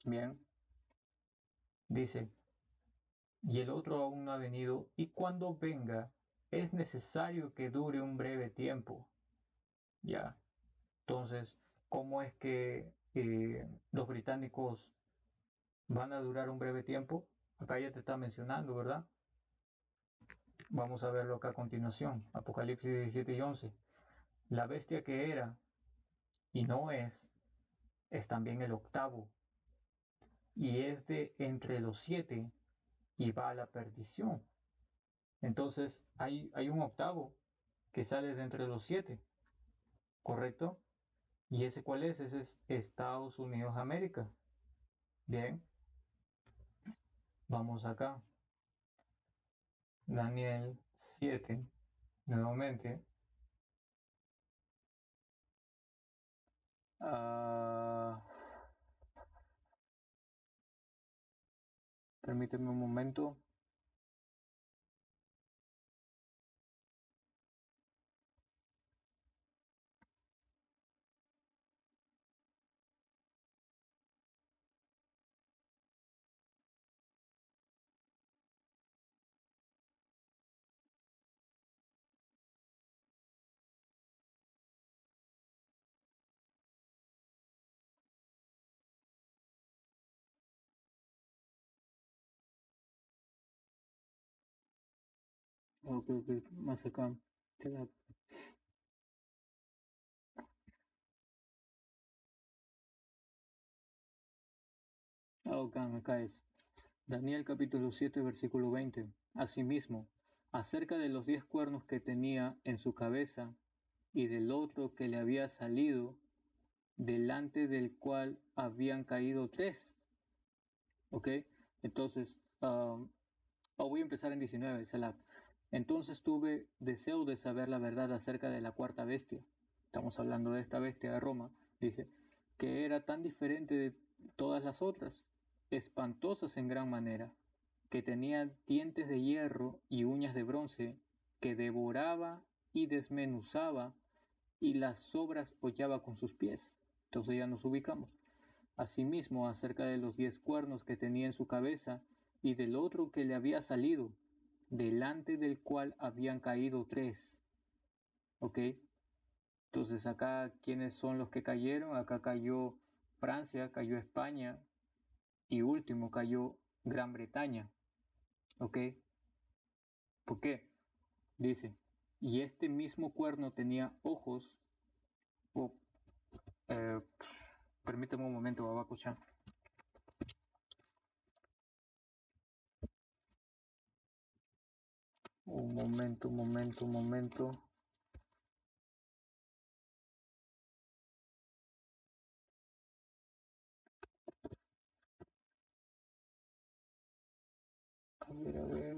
¿bien? Dice, y el otro aún no ha venido, y cuando venga, es necesario que dure un breve tiempo, ¿ya? Entonces, ¿cómo es que los británicos van a durar un breve tiempo? Acá ya te está mencionando, ¿verdad? Vamos a verlo acá a continuación. Apocalipsis 17 y 11. La bestia que era y no es también el octavo, y es de entre los 7 y va a la perdición. Entonces, hay un octavo que sale de entre los 7, ¿correcto? ¿Y ese cuál es? Ese es Estados Unidos de América. Bien, vamos acá. Daniel 7, nuevamente. Permíteme un momento. Ok, más acá. Acá es. Daniel capítulo 7, versículo 20. Asimismo, acerca de los 10 cuernos que tenía en su cabeza y del otro que le había salido, delante del cual habían caído 3. ¿Ok? Entonces, voy a empezar en 19, Salat. Entonces tuve deseo de saber la verdad acerca de la cuarta bestia. Estamos hablando de esta bestia de Roma. Dice, que era tan diferente de todas las otras, espantosas en gran manera, que tenía dientes de hierro y uñas de bronce, que devoraba y desmenuzaba, y las sobras hollaba con sus pies. Entonces ya nos ubicamos. Asimismo, acerca de los 10 cuernos que tenía en su cabeza, y del otro que le había salido, delante del cual habían caído 3. ¿Ok? Entonces acá, ¿quiénes son los que cayeron? Acá cayó Francia, cayó España, y último cayó Gran Bretaña. ¿Ok? ¿Por qué? Dice, y este mismo cuerno tenía ojos. Oh, eh, permíteme un momento, Babacuchan. Un momento. A ver.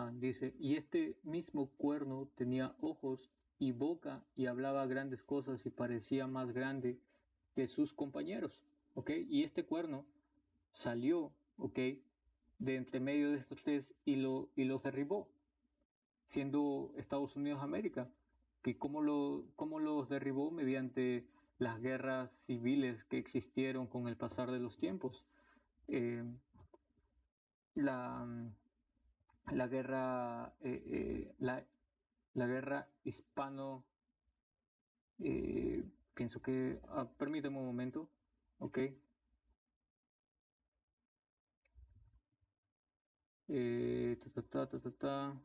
acá, dice, y este mismo cuerno tenía ojos y boca y hablaba grandes cosas y parecía más grande que sus compañeros, ¿ok? Y este cuerno salió, ¿ok? De entre medio de estos tres y los derribó, siendo Estados Unidos América, que cómo los derribó mediante las guerras civiles que existieron con el pasar de los tiempos. Eh, la, la guerra la guerra hispano pienso que permíteme un momento, ok. Ta, ta, ta, ta, ta.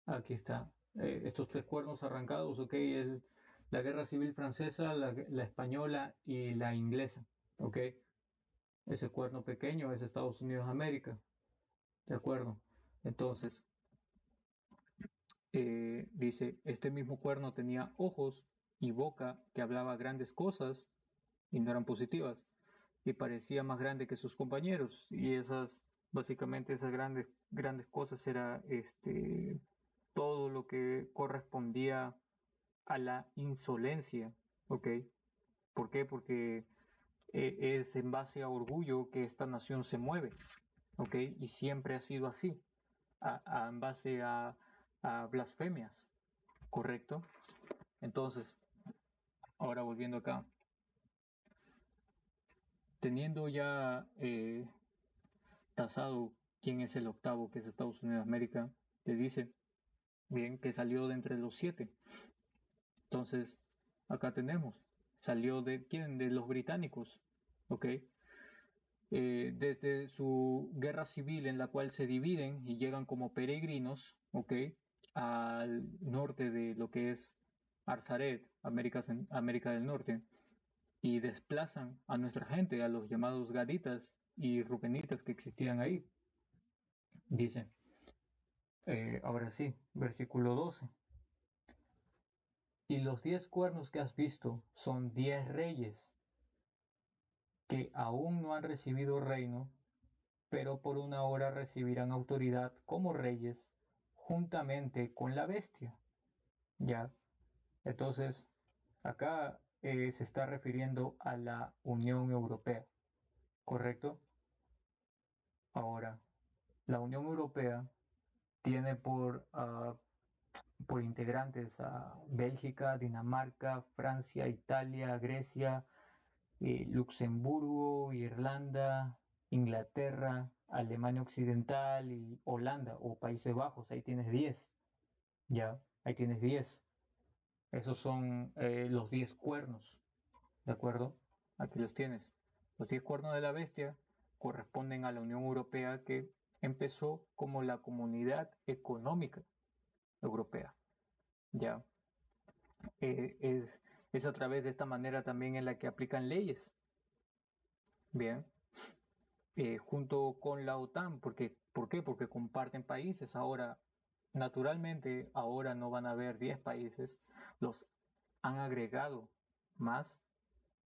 Aquí está. Estos tres cuernos arrancados, ok, es la guerra civil francesa, la española y la inglesa, ok. Ese cuerno pequeño es Estados Unidos de América, de acuerdo. Entonces, dice, este mismo cuerno tenía ojos y boca que hablaba grandes cosas y no eran positivas y parecía más grande que sus compañeros y básicamente esas grandes cosas era todo lo que correspondía a la insolencia, ¿ok? ¿Por qué? Porque es en base a orgullo que esta nación se mueve, ¿ok? Y siempre ha sido así, en base a blasfemias, ¿correcto? Entonces, ahora volviendo acá, teniendo ya tasado quién es el octavo, que es Estados Unidos de América, te dice, bien, que salió de entre los 7. Entonces, acá tenemos, salió de quién, de los británicos, ¿ok? Desde su guerra civil en la cual se dividen y llegan como peregrinos, ¿ok? Al norte de lo que es Arzaret, América del Norte, y desplazan a nuestra gente, a los llamados gaditas y rubenitas que existían ahí. Dice, ahora sí, versículo 12. Y los 10 cuernos que has visto son 10 reyes que aún no han recibido reino, pero por una hora recibirán autoridad como reyes juntamente con la bestia. Ya, entonces acá se está refiriendo a la Unión Europea, ¿correcto? Ahora, la Unión Europea tiene por integrantes a Bélgica, Dinamarca, Francia, Italia, Grecia, Luxemburgo, Irlanda, Inglaterra, Alemania Occidental y Holanda o Países Bajos. Ahí tienes 10. Ya, ahí tienes 10. Esos son los 10 cuernos. ¿De acuerdo? Aquí los tienes. Los 10 cuernos de la bestia corresponden a la Unión Europea que empezó como la Comunidad Económica Europea. Ya. Es a través de esta manera también en la que aplican leyes. Bien. Junto con la OTAN, ¿por qué? Porque comparten países. Ahora, naturalmente, ahora no van a haber 10 países, los han agregado más,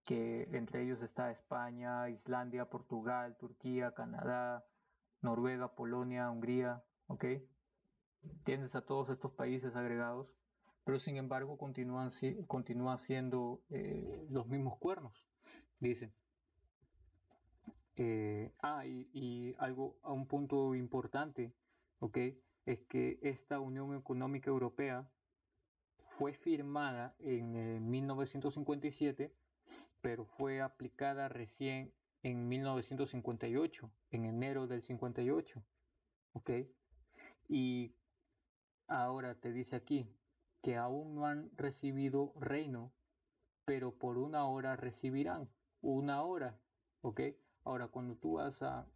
que entre ellos está España, Islandia, Portugal, Turquía, Canadá, Noruega, Polonia, Hungría, ¿ok? Tienes a todos estos países agregados, pero sin embargo continúan siendo los mismos cuernos, dice. Y algo, a un punto importante, ¿ok? Es que esta Unión Económica Europea fue firmada en 1957, pero fue aplicada recién en 1958, en enero del 58, ¿ok? Y ahora te dice aquí que aún no han recibido reino, pero por una hora recibirán, una hora, ¿ok? Ahora, cuando tú vas a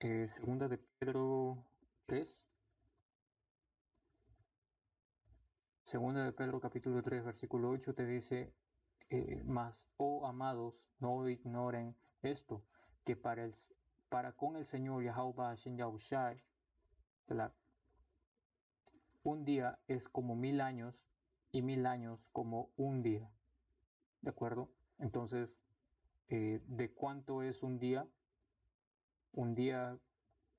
segunda de Pedro 3, segunda de Pedro capítulo 3, versículo 8, te dice, mas, oh amados, no ignoren esto, que para con el Señor Yahweh Hashem Yahushai, un día es como 1000 años y 1000 años como un día, ¿de acuerdo? Entonces, ¿de cuánto es un día? Un día,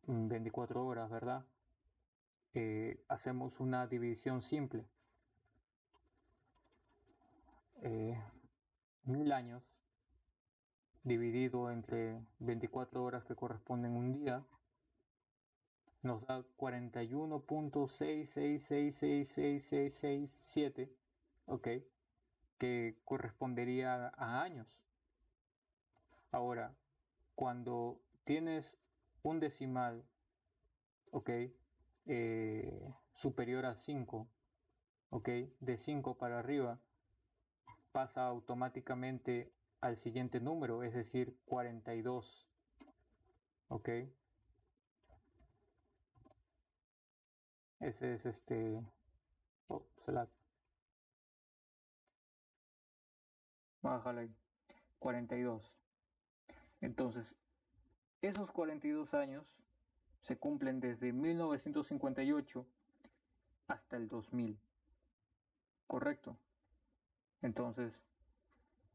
24 horas, ¿verdad? Hacemos una división simple. 1000 años dividido entre 24 horas que corresponden a un día nos da 41.666666667, ok, que correspondería a años. Ahora, cuando tienes un decimal, ok, superior a 5, ok, de 5 para arriba, pasa automáticamente al siguiente número, es decir, 42, ok. Ese es bájale ahí, 42. Entonces, esos 42 años se cumplen desde 1958 hasta el 2000, ¿correcto? Entonces,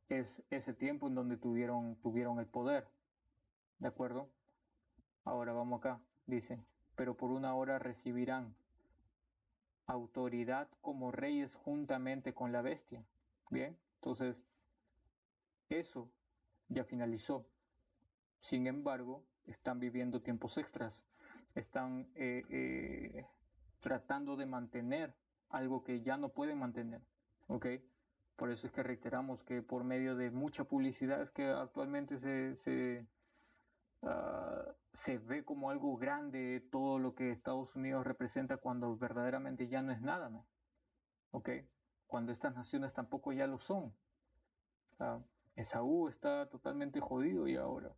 es ese tiempo en donde tuvieron el poder, ¿de acuerdo? Ahora vamos acá, dice, pero por una hora recibirán autoridad como reyes juntamente con la bestia. Bien, entonces, eso ya finalizó. Sin embargo, están viviendo tiempos extras, están tratando de mantener algo que ya no pueden mantener, ¿ok? Por eso es que reiteramos que por medio de mucha publicidad es que actualmente se ve como algo grande todo lo que Estados Unidos representa cuando verdaderamente ya no es nada, ¿no? ¿Ok? Cuando estas naciones tampoco ya lo son. Esaú está totalmente jodido y ahora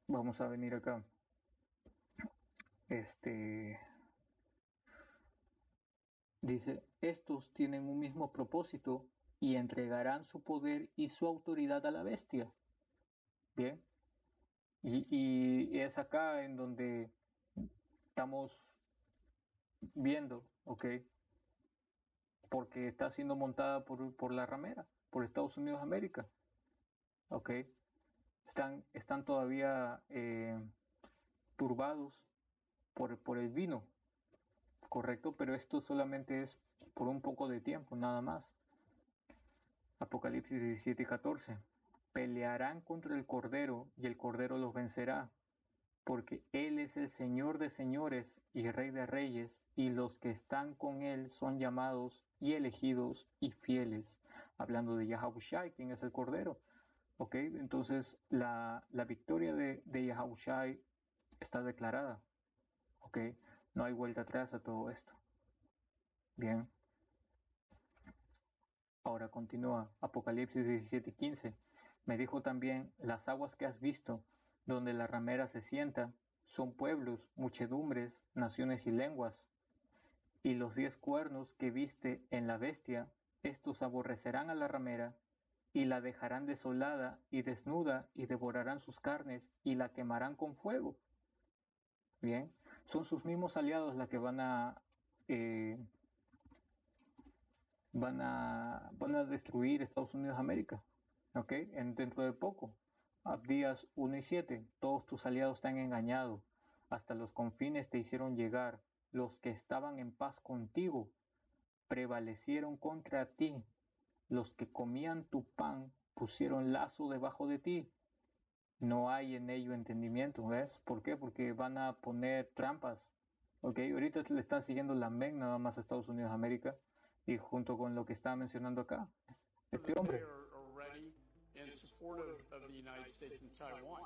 vamos a venir acá. Dice, estos tienen un mismo propósito y entregarán su poder y su autoridad a la bestia. Bien. Y es acá en donde estamos viendo, ¿ok? Porque está siendo montada por la ramera, por Estados Unidos de América, ¿ok? Están todavía turbados por el vino, correcto, pero esto solamente es por un poco de tiempo, nada más. Apocalipsis 17:14. Pelearán contra el Cordero y el Cordero los vencerá, porque Él es el Señor de señores y Rey de reyes, y los que están con Él son llamados y elegidos y fieles. Hablando de Yahushai, quien es el Cordero. Ok, entonces la victoria de Yahushai está declarada. Ok, no hay vuelta atrás a todo esto. Bien. Ahora continúa Apocalipsis 17:15. Me dijo también, las aguas que has visto, donde la ramera se sienta, son pueblos, muchedumbres, naciones y lenguas. Y los 10 cuernos que viste en la bestia, estos aborrecerán a la ramera, y la dejarán desolada y desnuda, y devorarán sus carnes, y la quemarán con fuego. Bien, son sus mismos aliados las que van a destruir Estados Unidos de América, ¿ok? Dentro de poco. Abdías 1:7, todos tus aliados te han engañado, hasta los confines te hicieron llegar, los que estaban en paz contigo prevalecieron contra ti, los que comían tu pan pusieron lazo debajo de ti, no hay en ello entendimiento, ¿ves? ¿Por qué? Porque van a poner trampas, ¿ok? Ahorita le están siguiendo la MEN nada más a Estados Unidos de América, y junto con lo que estaba mencionando acá, este hombre.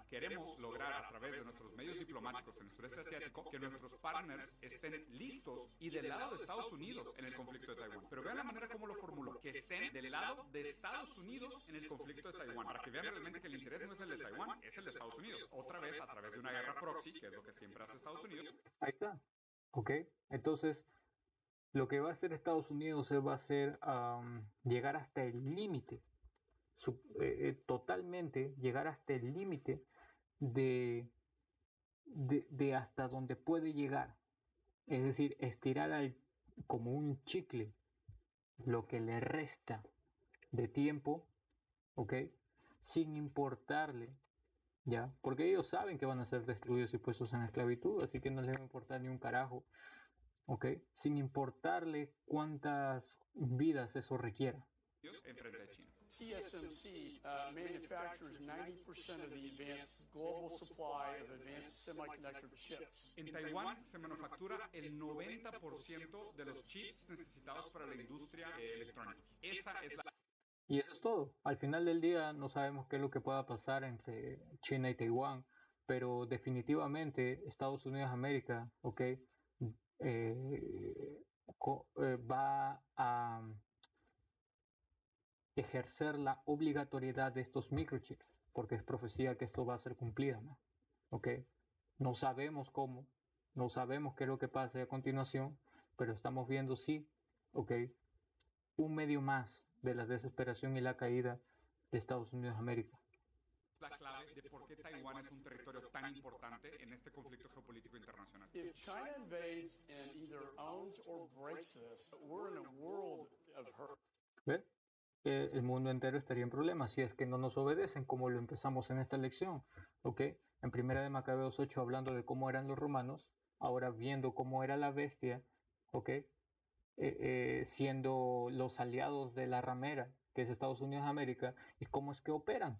Queremos lograr a través de nuestros medios diplomáticos en el sureste asiático que nuestros partners estén listos y del lado de Estados Unidos en el conflicto de Taiwán. Pero vean la manera como lo formuló, que estén del lado de Estados Unidos en el conflicto de Taiwán, para que vean realmente que el interés no es el de Taiwán, es el de Estados Unidos. Otra vez a través de una guerra proxy, que es lo que siempre hace Estados Unidos. Ahí está, ¿ok? Entonces, lo que va a hacer Estados Unidos va a ser llegar hasta el límite, totalmente llegar hasta el límite de hasta donde puede llegar. Es decir, estirar como un chicle, lo que le resta de tiempo, ¿ok? Sin importarle, ¿ya? Porque ellos saben que van a ser destruidos y puestos en esclavitud, así que no les va a importar ni un carajo, ¿ok? Sin importarle cuántas vidas eso requiera. En frente de China. TSMC manufactures 90% of the advanced global supply of advanced semiconductor chips. En Taiwán se manufactura el 90% de los chips necesitados para la industria electrónica. Esa es la... Y eso es todo. Al final del día no sabemos qué es lo que pueda pasar entre China y Taiwán, pero definitivamente Estados Unidos de América, ¿ok? Va a ejercer la obligatoriedad de estos microchips, porque es profecía que esto va a ser cumplida, ¿no? ¿Ok? No sabemos cómo, no sabemos qué es lo que pase a continuación, pero estamos viendo, sí, ¿ok? Un medio más de la desesperación y la caída de Estados Unidos de América. La clave de por qué Taiwán es un territorio tan importante en este conflicto geopolítico internacional. If China invades and either owns or breaks this, we're in a world of hurt. ¿Ve? El mundo entero estaría en problemas si es que no nos obedecen como lo empezamos en esta lección, ¿ok? En Primera de Macabeos 8 hablando de cómo eran los romanos, ahora viendo cómo era la bestia, ¿ok? Siendo los aliados de la ramera, que es Estados Unidos de América, y cómo es que operan.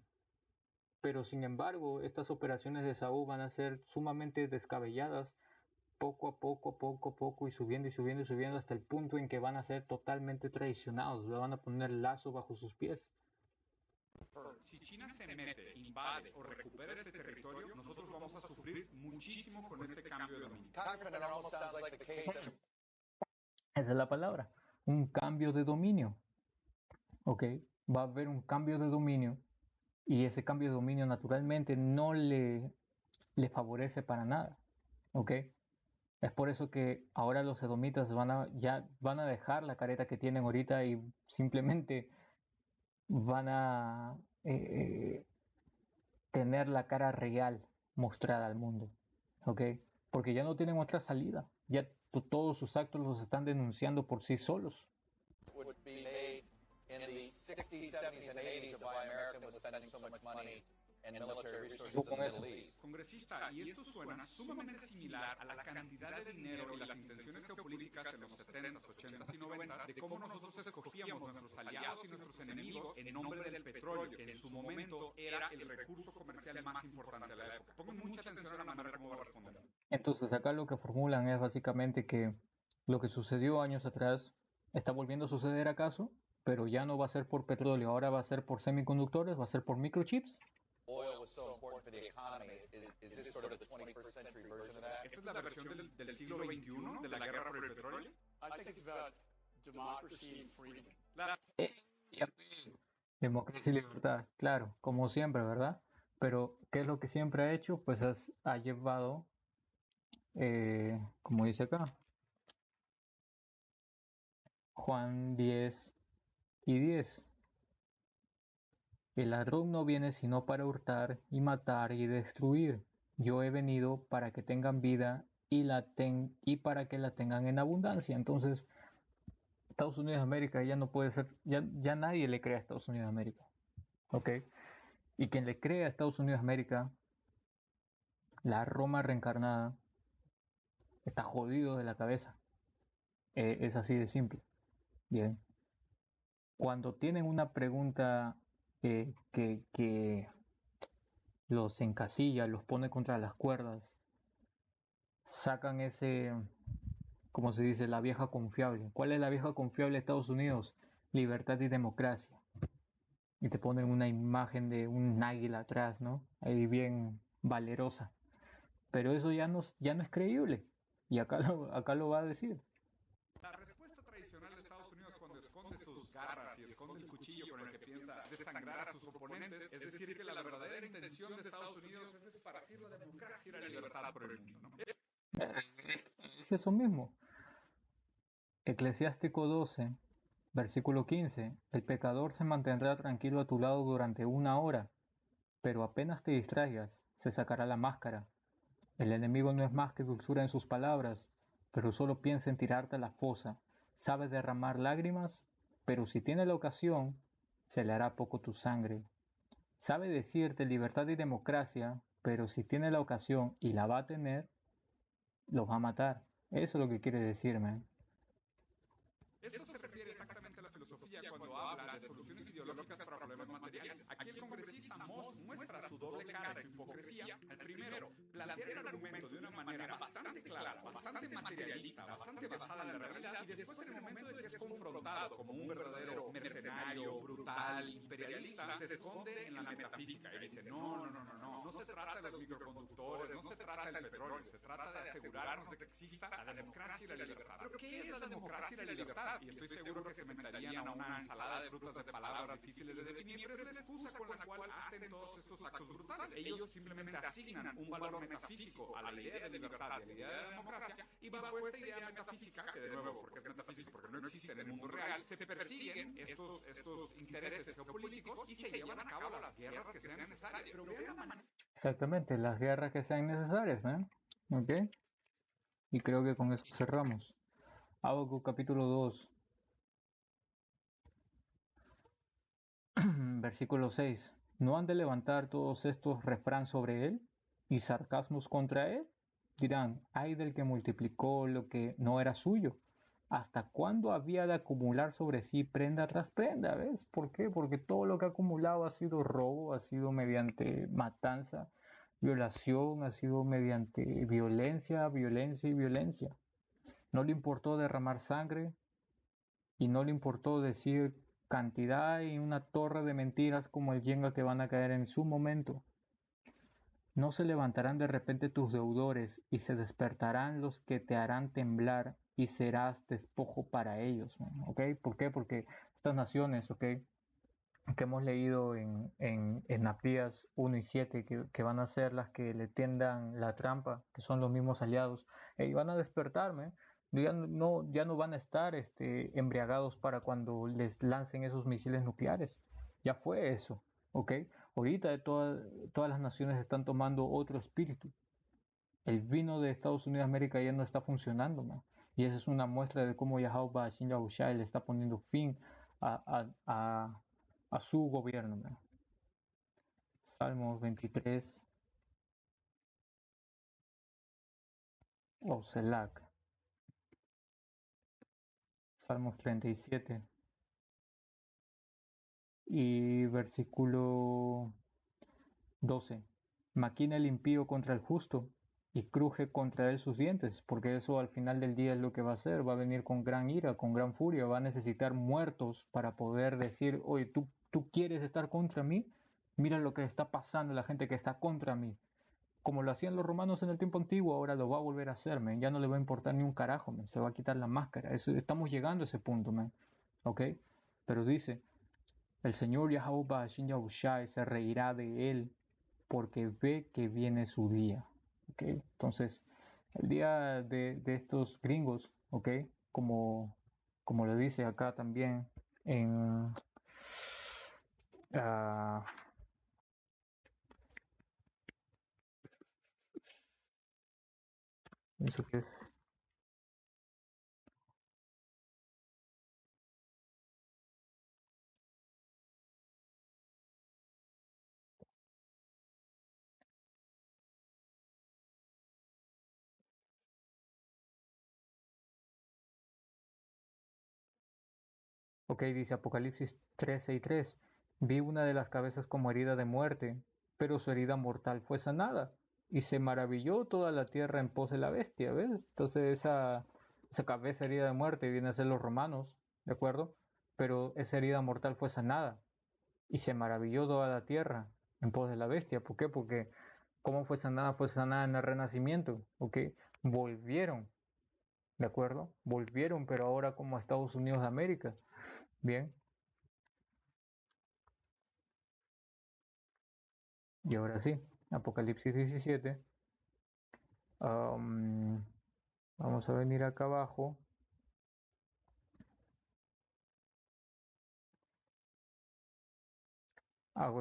Pero sin embargo, estas operaciones de Saúl van a ser sumamente descabelladas, poco a poco, y subiendo y subiendo y subiendo hasta el punto en que van a ser totalmente traicionados, le van a poner lazo bajo sus pies. Si China se mete, invade o recupera este territorio, nosotros vamos a sufrir muchísimo con este cambio de dominio. Esa es la palabra, un cambio de dominio. ¿Ok? Va a haber un cambio de dominio y ese cambio de dominio naturalmente no le favorece para nada. ¿Ok? Es por eso que ahora los edomitas van a dejar la careta que tienen ahorita y simplemente van a tener la cara real mostrada al mundo, ¿ok? Porque ya no tienen otra salida, ya todos sus actos los están denunciando por sí solos. Would be made in the 60s, 70s, and 80s of why America was spending so much money and military resources in the Middle East. Congresista, y esto suena sumamente similar a la cantidad de dinero y las intenciones geopolíticas en los 70s, 80s y 90s de cómo nosotros escogíamos nuestros aliados y nuestros enemigos en nombre del petróleo, que en su momento era el recurso comercial más importante de la época. Pongan mucha atención a la manera como va a responder. Entonces acá lo que formulan es básicamente que lo que sucedió años atrás está volviendo a suceder acaso, pero ya no va a ser por petróleo, ahora va a ser por semiconductores, va a ser por microchips. Oil was so important for the economy. Is this sort of the 21st century version of that? ¿Esta es la versión del siglo XXI de la guerra por el petróleo? I think it's about democracy and freedom. Democracia y libertad, claro, como siempre, ¿verdad? Pero, ¿qué es lo que siempre ha hecho? Pues ha llevado, como dice acá, Juan 10:10. El ladrón no viene sino para hurtar y matar y destruir. Yo he venido para que tengan vida y para que la tengan en abundancia. Entonces, Estados Unidos de América ya no puede ser, ya nadie le cree a Estados Unidos de América. ¿Ok? Y quien le cree a Estados Unidos de América, la Roma reencarnada, está jodido de la cabeza. Es así de simple. Bien. Cuando tienen una pregunta que los encasilla, los pone contra las cuerdas, sacan ese, como se dice, la vieja confiable. ¿Cuál es la vieja confiable de Estados Unidos? Libertad y democracia. Y te ponen una imagen de un águila atrás, ¿no? Ahí bien valerosa. Pero eso ya no es creíble. Y acá lo va a decir. La respuesta tradicional de Estados Unidos cuando esconde sus garras y esconde el cuchillo con el que piensa desangrar a sus oponentes, es decir, que la verdadera intención de Estados Unidos es esparcir la democracia y la libertad por el mundo, ¿no? Es eso mismo. Eclesiástico 12, versículo 15. El pecador se mantendrá tranquilo a tu lado durante 1 hora, pero apenas te distraigas, se sacará la máscara. El enemigo no es más que dulzura en sus palabras, pero solo piensa en tirarte a la fosa. Sabe derramar lágrimas pero si tiene la ocasión, se le hará poco tu sangre. Sabe decirte libertad y democracia, pero si tiene la ocasión y la va a tener, los va a matar. Eso es lo que quiere decirme. Esto se refiere exactamente a la filosofía cuando habla de soluciones ideológicas para problemas materiales. Aquí el congresista Moss muestra su doble cara y su hipocresía. El primero, plantea el argumento de una manera bastante clara, bastante materialista, bastante basada en la realidad, y después en el momento de que es confrontado como un verdadero mercenario, brutal, imperialista, se esconde en la metafísica y dice, no se trata de los microconductores, no se trata del petróleo, se trata de asegurarnos de que exista la democracia y la libertad. ¿Pero qué es la democracia y la libertad? Y estoy seguro que se metarían a una ensalada de frutas de palabras difíciles de definir, pero es la excusa con la cual hacen todos estos actos brutales. Ellos simplemente asignan un valor metafísico a la idea de libertad y a la idea de democracia, y bajo esta idea metafísica, que de nuevo, porque es metafísico, porque no existe en el mundo real, se persiguen estos intereses geopolíticos y se llevan a cabo las guerras que sean necesarias. Pero vean la manera. Exactamente, las guerras que sean necesarias, ¿no? ¿Ok? Y creo que con eso cerramos. Habacuc capítulo 2, versículo 6. ¿No han de levantar todos estos refrán sobre él y sarcasmos contra él? Dirán, ay del que multiplicó lo que no era suyo. ¿Hasta cuándo había de acumular sobre sí prenda tras prenda? ¿Ves? ¿Por qué? Porque todo lo que ha acumulado ha sido robo, ha sido mediante matanza, violación, ha sido mediante violencia, violencia y violencia. No le importó derramar sangre y no le importó decir cantidad y una torre de mentiras como el Jenga que van a caer en su momento. No se levantarán de repente tus deudores y se despertarán los que te harán temblar y serás despojo para ellos, ¿ok? ¿Por qué? Porque estas naciones, ¿ok? Que hemos leído en Abdías 1 y 7, que van a ser las que le tiendan la trampa, que son los mismos aliados, y van a despertarme, ya no van a estar embriagados para cuando les lancen esos misiles nucleares. Ya fue eso, ¿ok? Ahorita todas las naciones están tomando otro espíritu. El vino de Estados Unidos de América ya no está funcionando, ¿no? Y esa es una muestra de cómo Yahweh Ba'ashin Yahushua le está poniendo fin a su gobierno, ¿no? Salmos 23, o Selak, Salmos 37 y versículo 12. Maquina el impío contra el justo y cruje contra él sus dientes, porque eso al final del día es lo que va a hacer, va a venir con gran ira, con gran furia, va a necesitar muertos para poder decir, oye, ¿tú quieres estar contra mí? Mira lo que está pasando la gente que está contra mí. Como lo hacían los romanos en el tiempo antiguo, ahora lo va a volver a hacer, man. Ya no le va a importar ni un carajo, man. Se va a quitar la máscara. Estamos llegando a ese punto, man. ¿Ok? Pero dice, el Señor Yahweh Ba'ashin Yahushai se reirá de él porque ve que viene su día. ¿Ok? Entonces, el día de estos gringos, ¿ok? Como lo dice acá también en... eso que es Ok, dice Apocalipsis 13 y 3. Vi una de las cabezas como herida de muerte, pero su herida mortal fue sanada. Y se maravilló toda la tierra en pos de la bestia, ¿ves? Entonces esa cabeza herida de muerte viene a ser los romanos, ¿de acuerdo? Pero esa herida mortal fue sanada. Y se maravilló toda la tierra en pos de la bestia. ¿Por qué? Porque ¿cómo fue sanada? Fue sanada en el Renacimiento, ¿ok? Volvieron, ¿de acuerdo? Volvieron, pero ahora como a Estados Unidos de América. Bien. Y ahora sí, Apocalipsis 17. Vamos a venir acá abajo.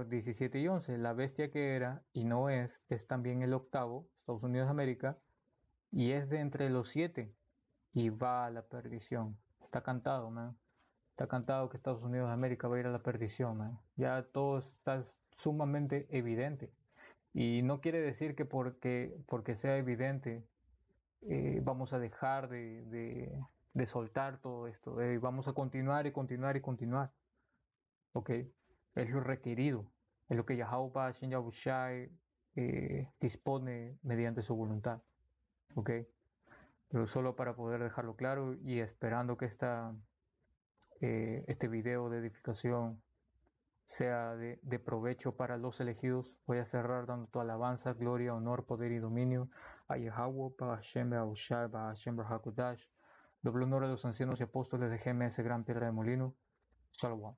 17 y 11. La bestia que era y no es también el octavo, Estados Unidos de América, y es de entre los 7 y va a la perdición. Está cantado, ¿no? está cantado que Estados Unidos de América va a ir a la perdición, man. Ya todo está sumamente evidente. Y no quiere decir que porque sea evidente vamos a dejar de soltar todo esto. Vamos a continuar y continuar y continuar. ¿Ok? Es lo requerido. Es lo que Yahweh Shin Yahushai dispone mediante su voluntad. ¿Ok? Pero solo para poder dejarlo claro y esperando que este video de edificación sea de provecho para los elegidos, voy a cerrar dando tu alabanza, gloria, honor, poder y dominio a Yahweh, para Hashem, Yahushai, para Hashem, Hakudash. Doble honor a los ancianos y apóstoles de GMS Gran Piedra de Molino. Shalom.